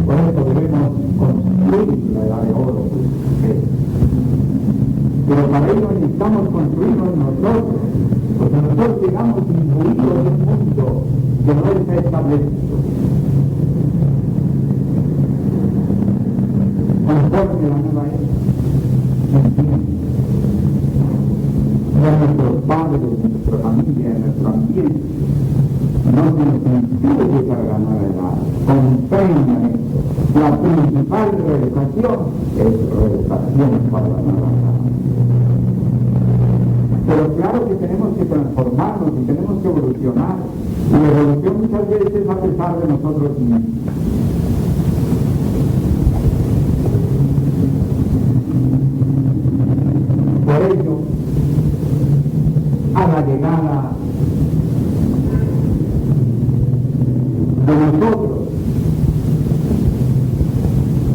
Por eso debemos construir la edad de oro. Pero para ello necesitamos construirlo nosotros, porque nosotros llegamos imbuidos de un mundo que no está establecido. Conforme la nueva era, en fin, de nuestros padres, de nuestra familia, de nuestro ambiente, no se nos influye para ganar edad. Comprendan esto. La principal realización es realización para la nueva edad. Pero claro que tenemos que transformarnos y tenemos que evolucionar. Y la evolución muchas veces a pesar de nosotros mismos. Por ello, a la llegada de nosotros,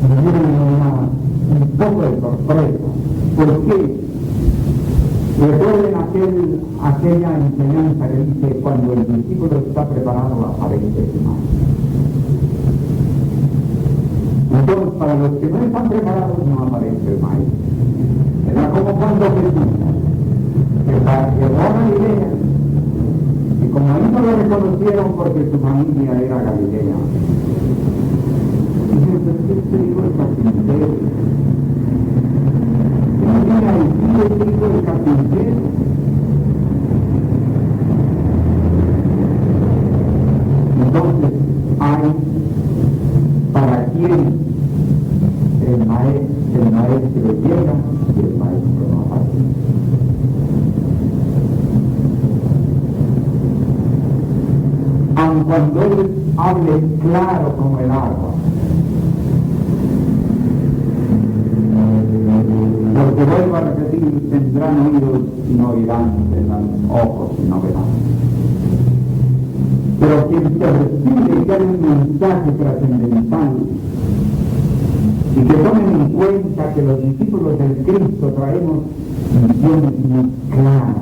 nos viene un poco de sorpresa. ¿Por qué? Recuerden aquella enseñanza que dice cuando el discípulo está preparado aparece el maestro. Entonces, para los que no están preparados no aparece el maestro. Era como cuando Jesús, que llegó a Galilea, y como ahí no lo reconocieron porque su familia era galilea, dijeron, ¿qué este hijo es carpintero? Mira, este hijo es carpintero. Entonces, hay para quien el maestro llega y el maestro no aparece. Aun cuando él hable claro como el agua, porque vuelvo a repetir, tendrán oídos y no oirán, tendrán ojos y no verán. Pero quien se recibe que hay un mensaje trascendental y que tomen en cuenta que los discípulos del Cristo traemos visiones muy claras.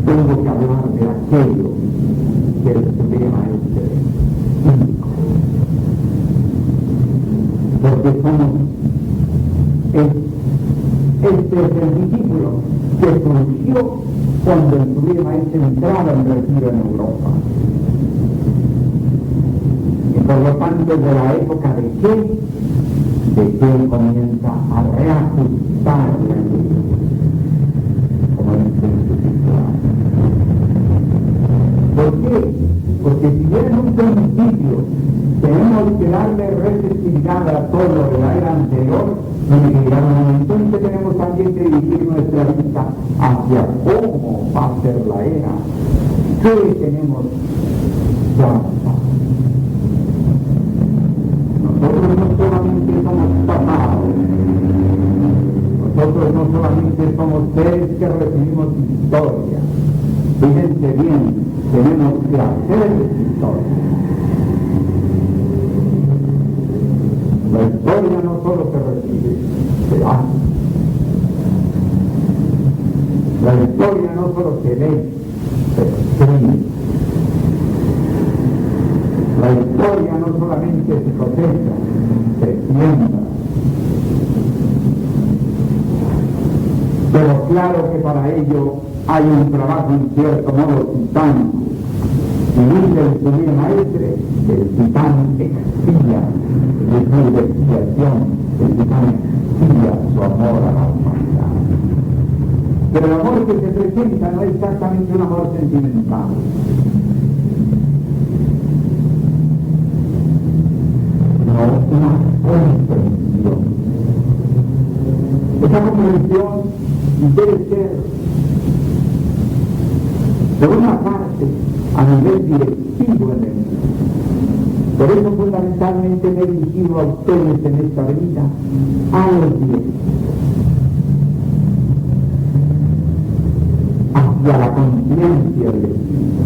Tengo que hablar de aquello que el tema es único. Porque somos este es el discípulo que surgió cuando el problema es entrada en retiro en Europa. Y por lo tanto de la época de que él comienza a reajustar la iglesia, como dice en su titular. ¿Por qué? Porque si bien en un principio tenemos que darle receptividad a todo lo de la era anterior, en llegar un momento en que tenemos también que dirigir nuestra vista hacia cómo va a ser la era. ¿Qué tenemos ya? Nosotros no solamente somos pasados, nosotros no solamente somos seres que recibimos historia. Fíjense bien, tenemos que hacer historia. La historia no solo se recibe, se hace. La historia no solo se lee, se escribe. La historia no solamente se cosecha, se siembra. Pero claro que para ello hay un trabajo en cierto modo titánico. Y dice el primer maestre, el titán expía, es su expiación, el titán expía su amor a la humanidad. Pero el amor que se presenta no es exactamente un amor sentimental. No, una comprensión. Esa comprensión debe ser, por una parte, a nivel directivo en el mundo. Por eso fundamentalmente me he dirigido a ustedes en esta venida, a los directivos, hacia la conciencia del Espíritu.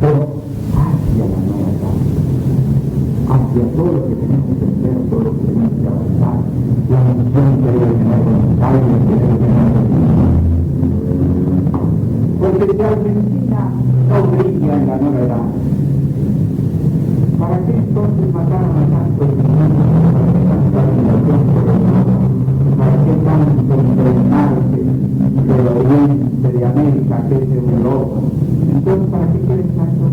Pero hacia la novedad, hacia todo lo que tenemos que hacer, todo lo que tenemos que avanzar, la misión que debe tener voluntad y que debe tener voluntad. Porque si Argentina no brilla en la novedad, ¿para qué entonces mataron a tantos niños? ¿Para qué tanta violación por el mundo? ¿Para qué tanto impregnarse del oriente de América, que es Europa? Entonces, ¿para qué quieren tanto?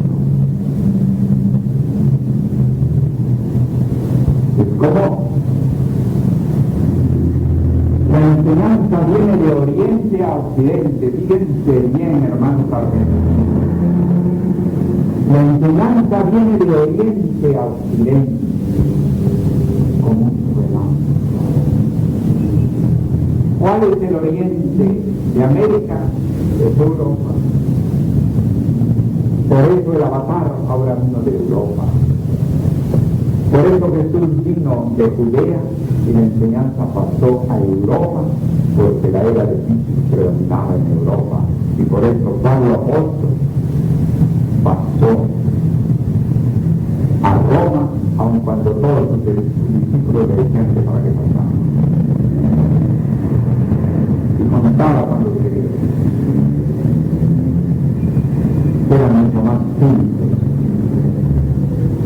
Es como la enseñanza viene de oriente a occidente. Fíjense bien, hermanos argentinos. La enseñanza viene de oriente a occidente, como un relámpago. ¿Cuál es el oriente de América? Es Europa. Por eso el avatar ahora vino de Europa. Por eso Jesús vino de Judea y la enseñanza pasó a Europa, porque la era de Cristo predominaba en Europa. Y por eso Pablo apóstol pasó a Roma, aun cuando todos sus discípulos le decían que para qué pasaba. Y contaba cuando quería. Era mucho más simple,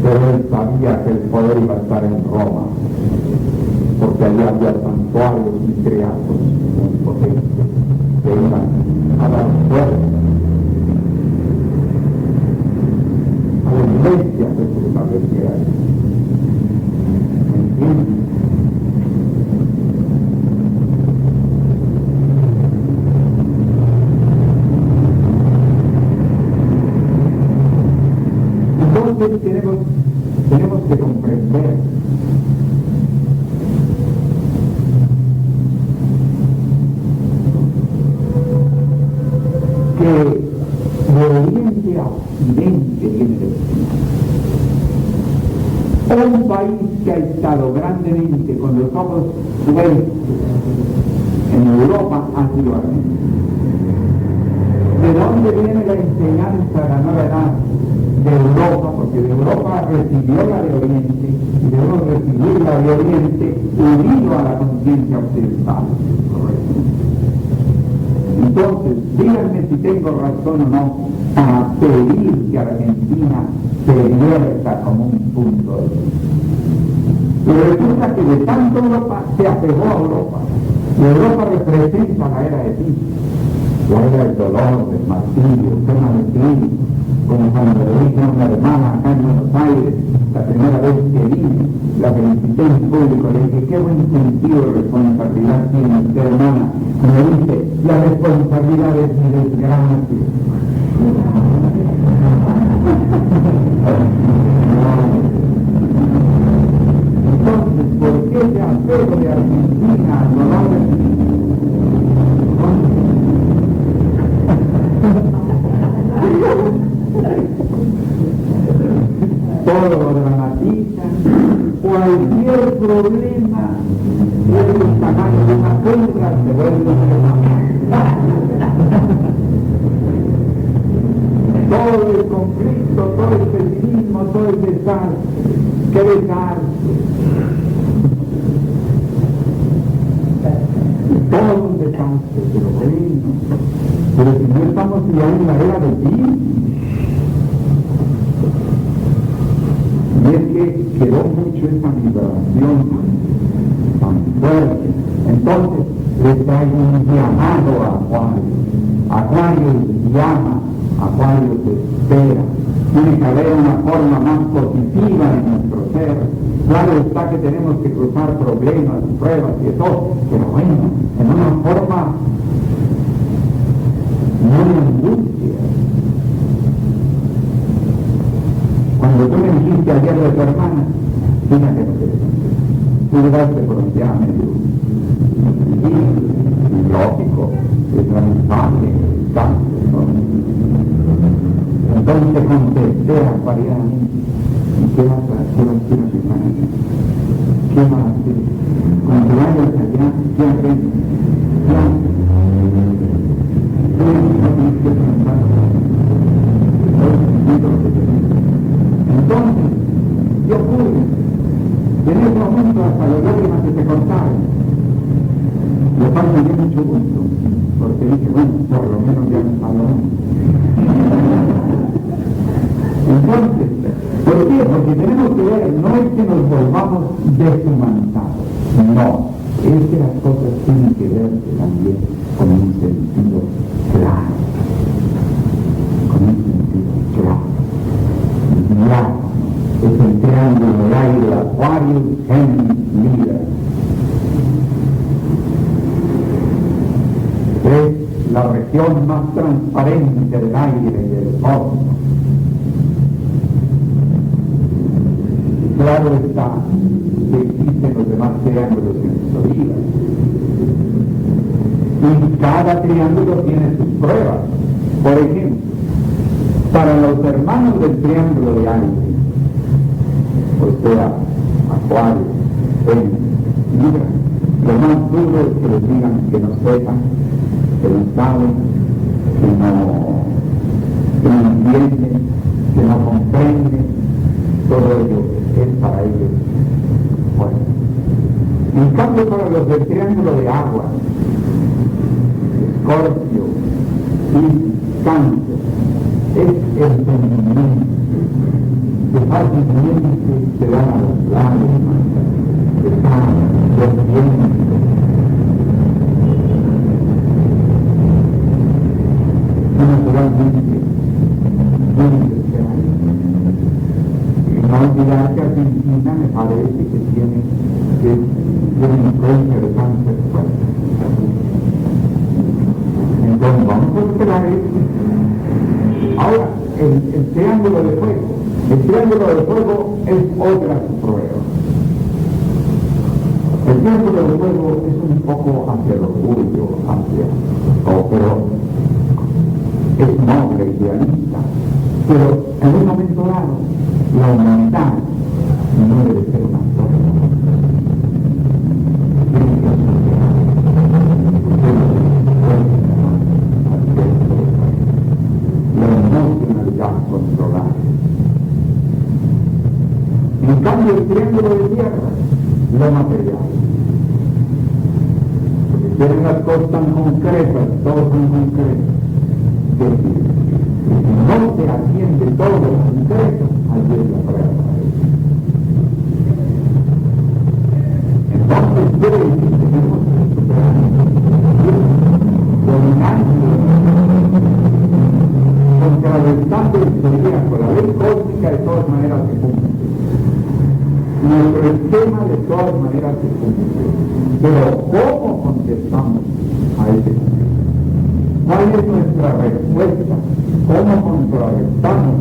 pero él sabía que el poder iba a estar en Roma, porque allí había santuarios y criados muy potentes que iban a dar fuerza a la iglesia que se estableciera ahí. ¿Me entiendes? Entonces tenemos que comprender que de oriente a occidente viene el Señor. Un país que ha estado grandemente con los ojos puestos en Europa ha sido Armenia. ¿De dónde viene la enseñanza de la nueva edad? De Europa, porque de Europa recibió la de Oriente y debemos recibir la de Oriente unido a la conciencia occidental. Correcto. Entonces, díganme si tengo razón o no para pedir que Argentina se vierta como un punto de vista. Pero resulta que de tanto Europa se apegó a Europa. Y Europa representa la era de ti, la era del dolor, del martirio, tema de ti, como cuando le dije a una hermana acá en Buenos Aires, la primera vez que vine, la felicité en público, le dije, qué buen sentido de responsabilidad tiene usted, hermana. Y me dice, la responsabilidad es mi desgracia. Entonces, ¿por qué ese apego de Argentina al dolor de todo lo dramatiza, cualquier problema es el tamaño de una cuenca, se vuelve todo el conflicto, todo el pesimismo, todo el desastre, qué desastre, todo un desastre, pero bueno, pero si no estamos ya en la era de ti. Y es que quedó mucho esa vibración tan fuerte. Entonces le traigo un llamado a Acuario. Acuario llama, Acuario te espera. Tiene que haber una forma más positiva en nuestro ser. Claro está que tenemos que cruzar problemas, pruebas y todo, pero bueno, en una forma no de angustia. Cuando tú me dijiste ayer de tu hermana, fíjate lo que tú le daste por un día medio lógico, es lamentable, tanto, ¿no? Entonces contesté acuariadamente, ¿y qué vas a hacer aquí en España? ¿Qué vas a hacer? Cuando vayas allá, ¿qué aprendes? ¿Qué haces? No tienes que pensar. Entonces, yo pude, en ese momento hasta las lágrimas que te cortaron, lo cual me dio mucho gusto, porque dije, bueno, por lo menos ya me saló. Entonces, ¿por qué? Porque tenemos que ver, no es que nos volvamos deshumanizados, no, es que las cosas tienen que verse también con un sentido claro, con un sentido claro. Ya, es el triángulo del aire, Acuario, Géminis, Libra. Es la región más transparente del aire y del cosmos. Claro está que existen los demás triángulos en nuestra vida. Y cada triángulo tiene sus pruebas. Por ejemplo, para los hermanos del triángulo de aire, o sea, Acuario, Géminis, Libra, lo más duro es que les digan que no sepan, que no saben, que no entienden, comprenden, todo ello es para ellos bueno. En cambio, para los del triángulo de agua, Escorpio y Cáncer, es el sentimiento que fácilmente se dan a las lágrimas, que están rompiendo. Naturalmente, muy deseable. Y no olvidar que Argentina me parece que tiene influencia de Cáncer fuerte. Entonces vamos a esperar esto. Ahora, el triángulo de fuego. El triángulo de fuego es otra prueba. El triángulo de fuego es un poco hacia el orgullo, pero es noble, idealista. Pero en un momento dado, la humanidad no debe ser una sola. La emocionalidad controlada. En cambio, el triángulo de tierra, lo material. Porque quieren las cosas tan concretas, todos son concretos. Es decir, si no se atiende todo lo concreto, allí es la prueba. Entonces, quiere decir que tenemos que superar dominando, contrarrestando el zodíaco, la ley cósmica de todas maneras se cumple. Nuestro esquema de todas maneras se cumple. Pero ¿cómo contestamos a ese cumplimiento? ¿Cuál es nuestra respuesta? ¿Cómo contrarrestamos?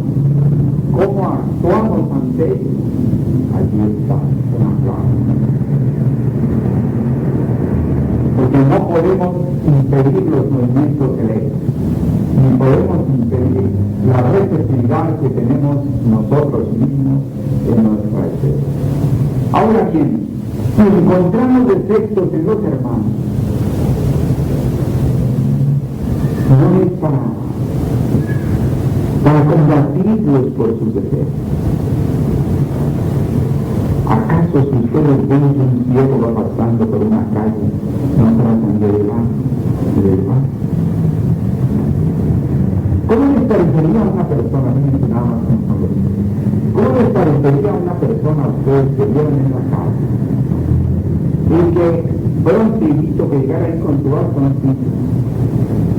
¿Cómo actuamos ante ello? Allí está una clave. Porque no podemos impedir los movimientos eléctricos, ni podemos impedir la receptividad que tenemos nosotros mismos en nuestra esencia. Ahora bien, si encontramos defectos en los hermanos, no es para combatirlos por sus defectos. ¿Acaso si ustedes ven que un ciego va pasando por una calle, no tratan de elevar? ¿Cómo les parecería a una persona, cómo les parecería a una persona a ustedes que vieron en la calle y que fuera un cieguito que llegara ahí con su bastoncito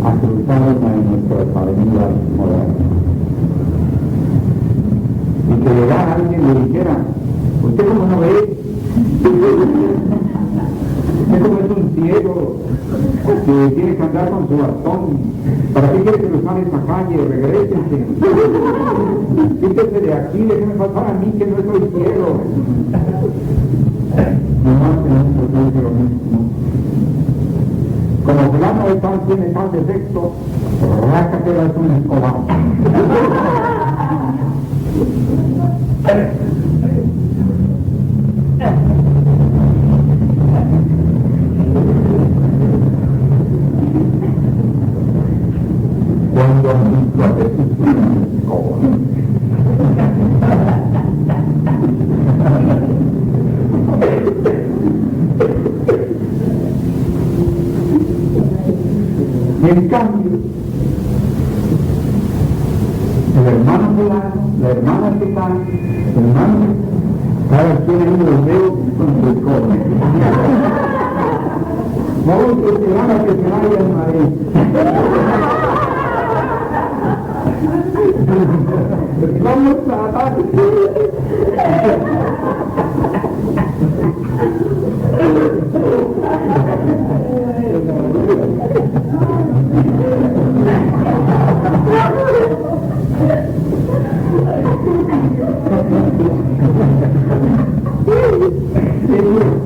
a cruzar una de nuestras avenidas modernas? Y que llegara alguien y le dijera: ¿usted cómo no ve? ¿Usted cómo es un ciego que tiene que andar con su bastón? ¿Para qué quiere cruzar esa calle? Regrésense. Quítese de aquí, déjeme pasar a mí que no soy ciego. Nomás tenemos que hacer lo mismo. Como fulano de tal tiene tal defecto, rácatela es un escobar. Cuando a veces una escoba. En cambio, el hermano fulano, la hermana fulana, el hermano, cada quien en los dedos con su escoba. Vamos a esperar a que se vaya el marido. Vamos a dar.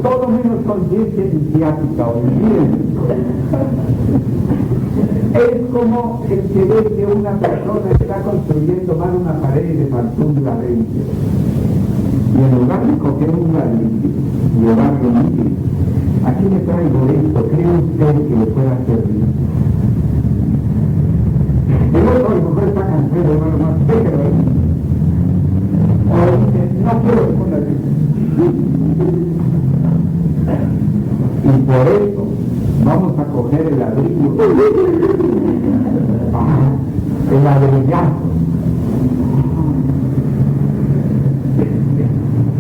Todo menos conciencia iniciática, olviden. Es como el que ve que una persona está construyendo mal una pared y le faltó un ladrillo. Y en lugar de coger un ladrillo y llevarlo limpio, aquí le traigo esto, ¿cree usted que le pueda servir? El otro a lo mejor está cansado, hermano, más déjalo ahí. payaso.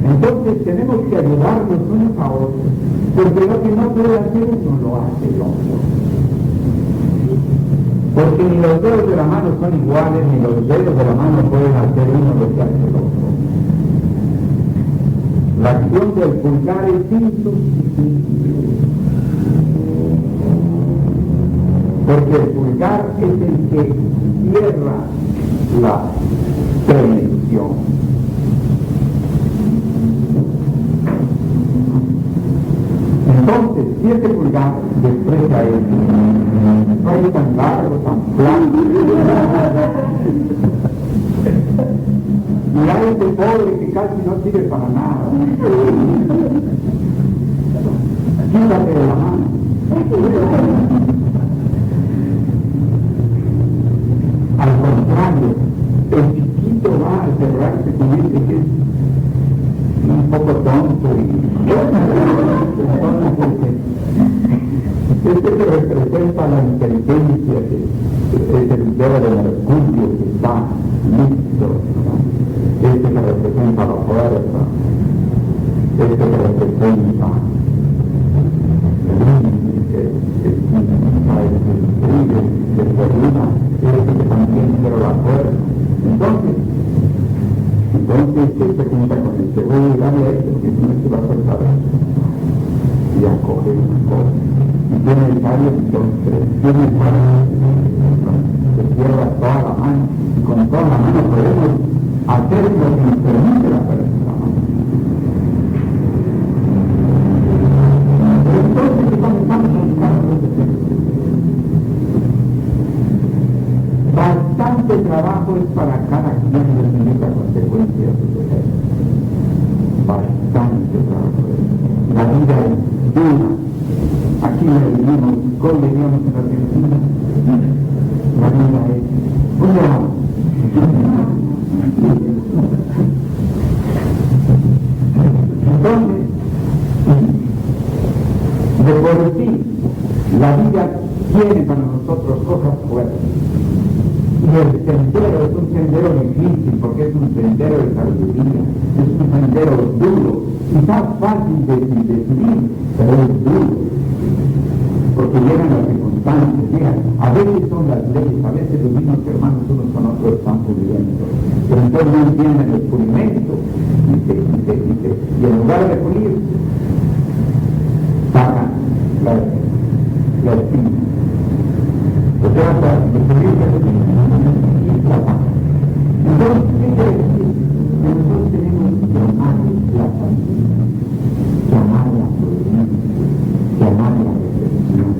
Entonces tenemos que ayudarnos unos a otros, porque lo que no puede hacer uno lo hace el otro. Porque ni los dedos de la mano son iguales, ni los dedos de la mano pueden hacer uno lo que hace el otro. La acción del pulgar es insustituible, porque el pulgar es el que cierra la premedición. Entonces, si ese pulgar desprecia eso, no es tan largo, tan plano. Mira ese pobre que casi no sirve para nada. Quítate de la mano. Al contrario, el chiquito va a cerrarse con ese que es un poco tonto y este que representa la inteligencia, es el dedo de Mercurio que está listo, este que representa la fuerza, este que representa el índice, que significa el brillo, que se ayuda, este que también quiere la fuerza. Entonces se junta con el segundo y dale esto, porque si no se va a soltar y a coger una cosa. Y tiene el callo, entonces tiene el callo, se cierra toda la mano, y con toda la mano podemos hacer lo que nos permite la persona. Entonces comenzamos a buscar los defectos. Bastante trabajo es para cada quien definir la consecuencia de sus defectos. Bastante trabajo es. La vida es dura. Aquí la vivimos, ¿cómo vivíamos en Argentina? La vida es dura. Entonces, de por sí, la vida tiene para nosotros cosas fuertes. Y el sendero es un sendero difícil, porque es un sendero de sabiduría, es un sendero duro, quizás fácil de decidir, pero es duro, porque llegan las circunstancias, llegan, a veces son las leyes, a veces los mismos hermanos unos con otros están puliendo, pero entonces no entienden el pulimento, y en lugar de pulir, sacan la espina. O sea, de pulir la espina. Entonces, ¿qué quiere decir? Que nosotros tenemos que amar la familia, que amar la prudencia, que amar la reflexión,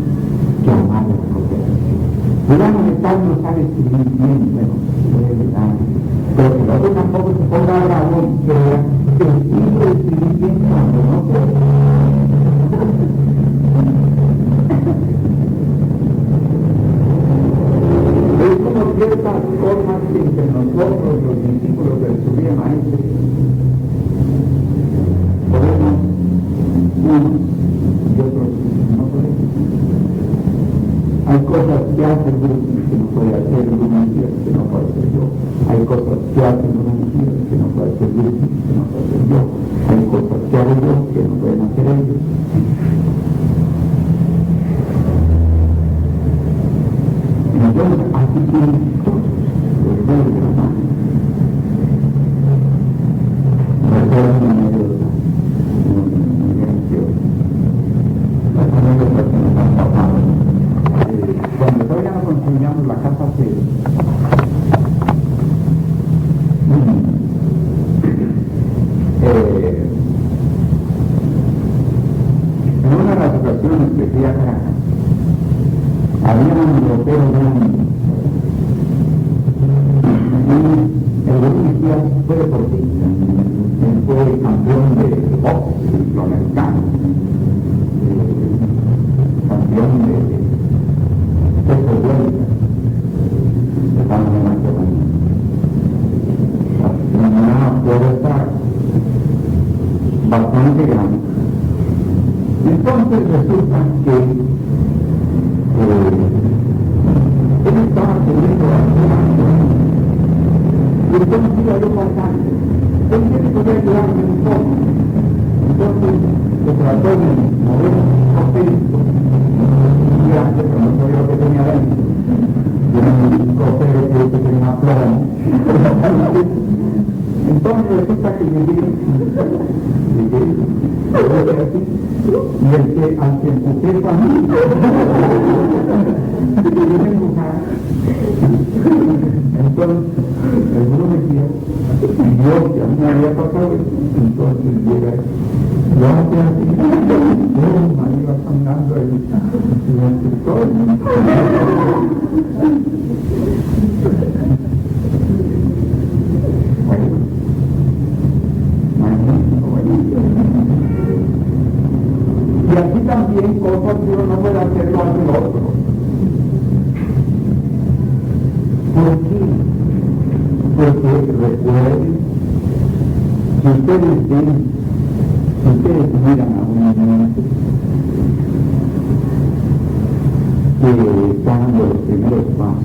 que amar la cooperación. Digamos que tal no sabe escribir bien, bueno, puede llegar, pero que el otro tampoco se ponga bravo y crea que el libro de escribir bien cuando no puede. Ciertas formas que entre nosotros, los discípulos del Sublime Maestro, podemos unos y otros no podemos. Hay cosas que hace Bruno que no puede hacer Bruno, que no puede hacer yo. Hay cosas que hace Bruno que no puede hacer Bruno, que no puede hacer yo. Hay cosas que hago yo que no pueden hacer ellos. Entonces, así tienen todos los dedos de la mano. Recuerdo una anécdota muy graciosa. Las anécdotas que nos han pasado. Cuando todavía no construíamos la casa cero, en una de las ocasiones que fui a Caracas, había un europeo grande. Y el policía fue deportista. Él fue campeón de box latinoamericano. Campeón de peso vuelta. Estamos en la semana. Una fuerza bastante grande. Entonces resulta que él estaba teniendo entonces iba yo pasando, pensé que podía ayudarme un poco, entonces se trató de mover un copito grande, pero no sabía lo que tenía dentro, y era un copero que tenía una plomo. Entonces resulta que llegué, y el que al que empujé fue a mí. Yo me empujaba. Entonces, alguno me decía, y yo, que a mí me había pasado, entonces llega, yo hacía así, me iba caminando ahí, durante todo el mundo. Y así también cosas que uno no puede hacer lo hace el otro. ¿Por qué? Porque recuerden, si ustedes ven, si ustedes miran a una niña que está dando los primeros pasos,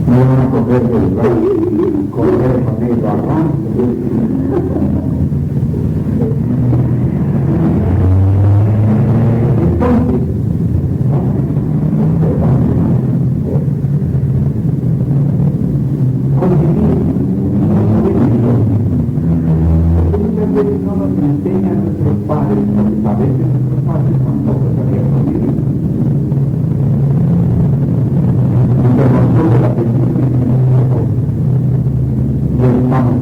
no van a correr del brazo y correr con ellos arranque. Entonces, convivir, porque muchas veces no nos enseñan nuestros padres, porque a veces nuestros padres tampoco sabían convivir. Entonces nosotros la pedimos y estamos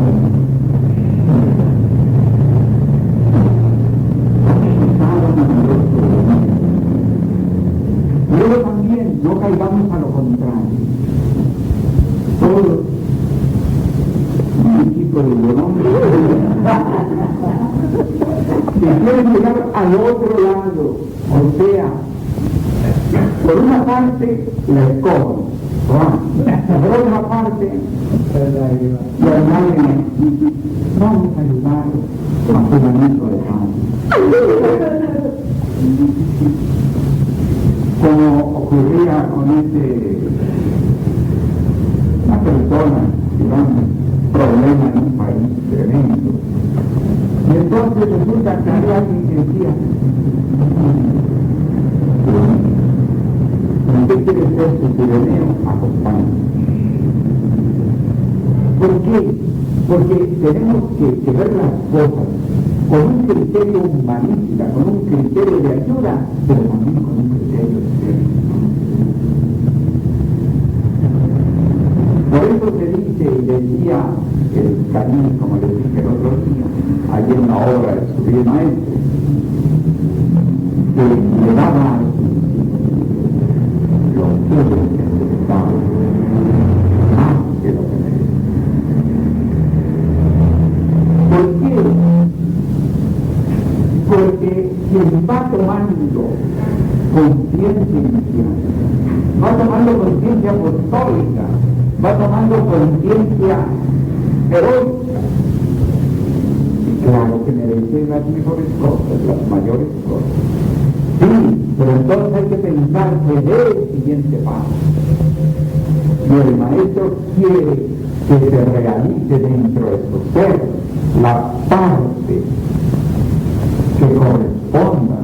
luego también no caigamos a lo contrario. Todos un equipo de hombres que quieren llegar al otro lado, o sea, por una parte la escoba, por otra parte y vamos a ayudar a fulanito de pan. Como ocurría con una persona que era un problema en un país tremendo. Y entonces resulta que había alguien que decía, ¿usted quiere ser su Pireneo? Acompáñame. ¿Por qué? Porque tenemos que ver las cosas con un criterio humanista, con un criterio de ayuda, pero también con un criterio de servicio. Por eso se dice y decía el Camus, como les dije el otro día, allí en la obra de su bien maestro, que le daba a los suyos que necesitaban más que lo que necesitaban. ¿Por qué? Porque quien va tomando conciencia inicial, va tomando conciencia apostólica, va tomando conciencia heroica, y claro que merece las mejores cosas, las mayores cosas. Sí, pero entonces hay que pensar que dé el siguiente paso. Y el maestro quiere que se realice dentro de su ser la parte que corresponda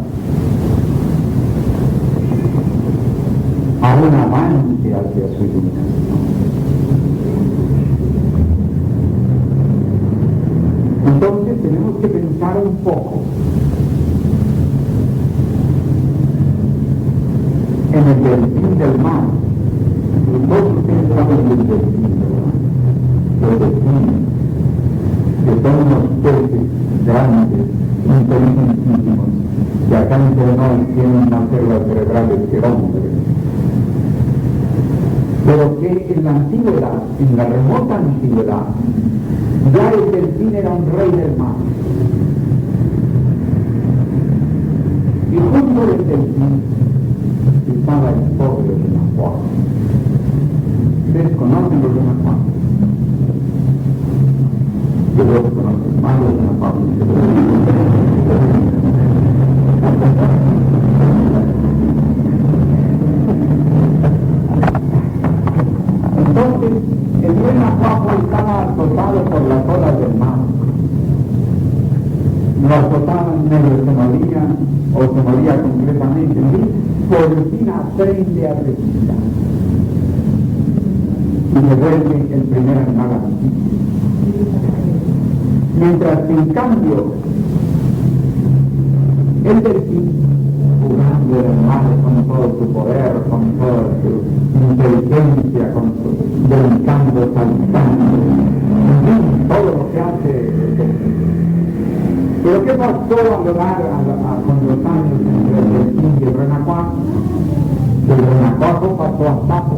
a un avance hacia su iluminación. Entonces tenemos que pensar un poco en el delfín del mar. Y todos ustedes saben del delfín del mar. Los delfines, que son unos peces grandes, inteligentísimos, que acá entre nosotros tienen más células cerebrales que hombres. Pero que en la antigüedad, en la remota antigüedad, ya el delfín era un rey del mar. Y junto del delfín estaba el pobre Guanajuato. ¿Ustedes conocen los Guanajuatos? Yo los conozco más los Guanajuatos. Entonces, el Guanajuato abajo estaba azotado por las olas del mar. Lo azotaban, medio se moría, o se moría completamente, y por fin aprende a respirar. Y se vuelve el primer animal anfibio. Mientras que en cambio, el delfín, jugando en el mar con todo su poder, con toda su inteligencia, con su brincando, saltando, todo lo que hace. Pero ¿qué pasó con los años entre el delfín y el renacuajo? El renacuajo pasó a sapo.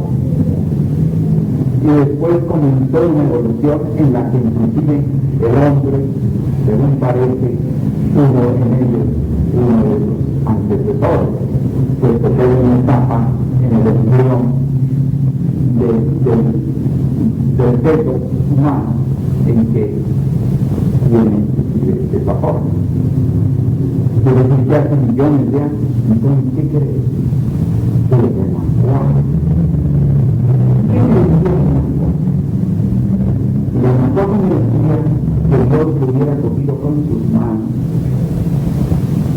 Y después comenzó una evolución en la que inclusive el hombre, según parece, tuvo en ellos uno de sus antecesores, puesto que hay una etapa en el embrión del feto humano en que viene de esa forma. Quiere decir que hace millones de años. Entonces, ¿qué crees? Que le renacuajo. ¿Qué decía? Le renacuajo me decía que Dios lo hubiera cogido con sus manos,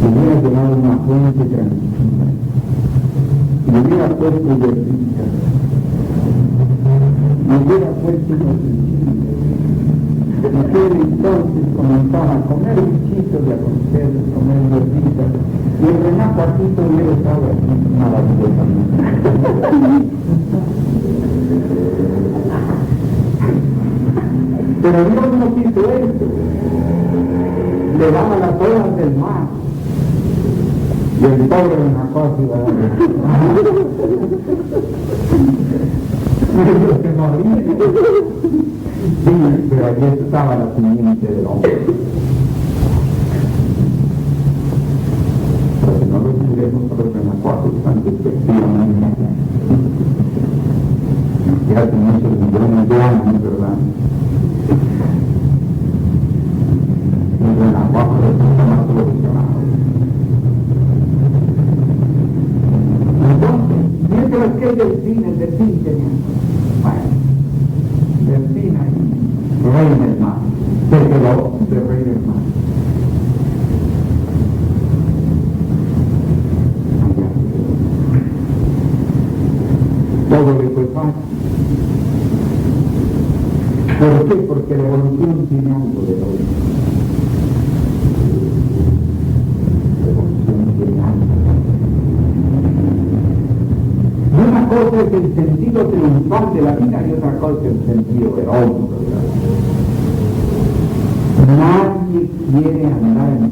le hubiera llevado una fuente tranquila, le hubiera puesto hierbita, le hubiera puesto unos bichitos, y que él entonces comenzaba a comer bichitos y a comer hierbitas, y el renacuajito hubiera estado así maravillosamente. Pero Dios no quiso esto, le daba las olas del mar, y el pobre renacuajo iba a dar. Se moría. Sí, pero allí estaba la simiente del hombre. Pero que no lo miremos a los renacuajos tan despectivamente. Que hace muchos millones de años, ¿verdad? El renacuajo resulta más solucionado. Entonces, mientras que el delfín tenía, bueno, delfín ahí, rey del mar, se quedó de rey del mar. Todo le fue fácil. ¿Por qué? Porque la evolución tiene algo de lo Una cosa es el sentido triunfal de la vida y otra cosa es el sentido heroico de la vida. Nadie quiere andar en el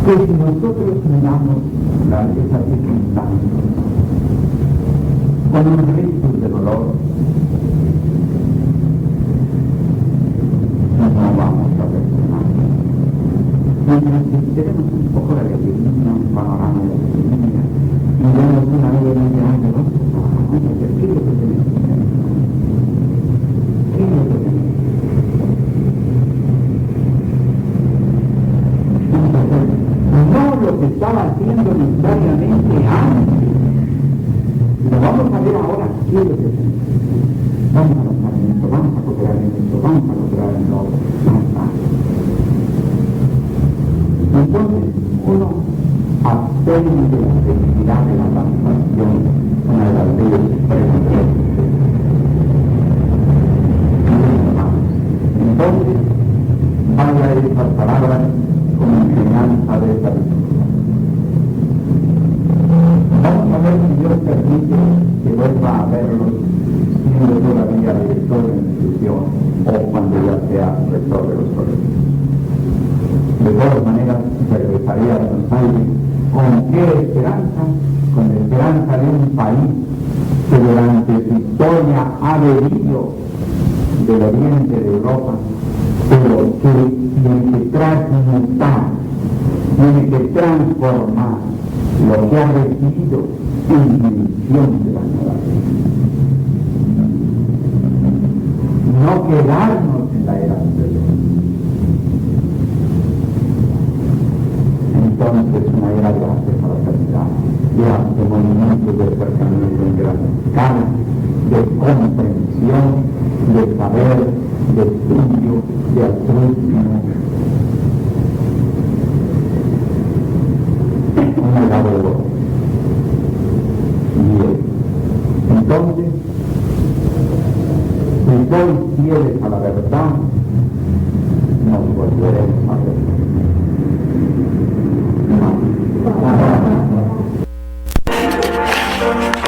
que si nosotros miramos esa circunstancia con un rito de dolor, no vamos a personar. Mientras que tenemos un poco de alegría, un panorama de alegría, y vemos una vez en el año, ¿qué es lo que tenemos que hacer? ¿Qué es lo que tenemos? Vamos a hacer no lo que estaba haciendo necesariamente antes. Lo vamos a ver ahora, ¿qué es lo que tenemos? Vamos a lograr en esto, vamos a cooperar en esto, vamos a lograr en lo otro, Entonces, uno aprende la felicidad de la satisfacción, una de las leyes expresas. Entonces, vaya esas palabras como enseñanza de esta vida. Vamos a ver si Dios permite que vuelva a verlos siendo todavía director de la institución o cuando ya sea rector de los colegios. De todas maneras, regresaría a Buenos Aires. ¿Con qué esperanza? Con la esperanza de un país que durante su historia ha bebido del oriente de Europa, pero que tiene que transmutar, tiene que transformar lo que ha recibido en dimensión de la nueva vida. No quedarnos en la era anterior. Entonces una era de hace para práctica y hace movimientos de acercamiento en gran escala, de comprensión, de saber, de estudio, de altruismo. Una labor. Bien. Entonces, si sois fieles a la verdad, nos volveremos a ver. No.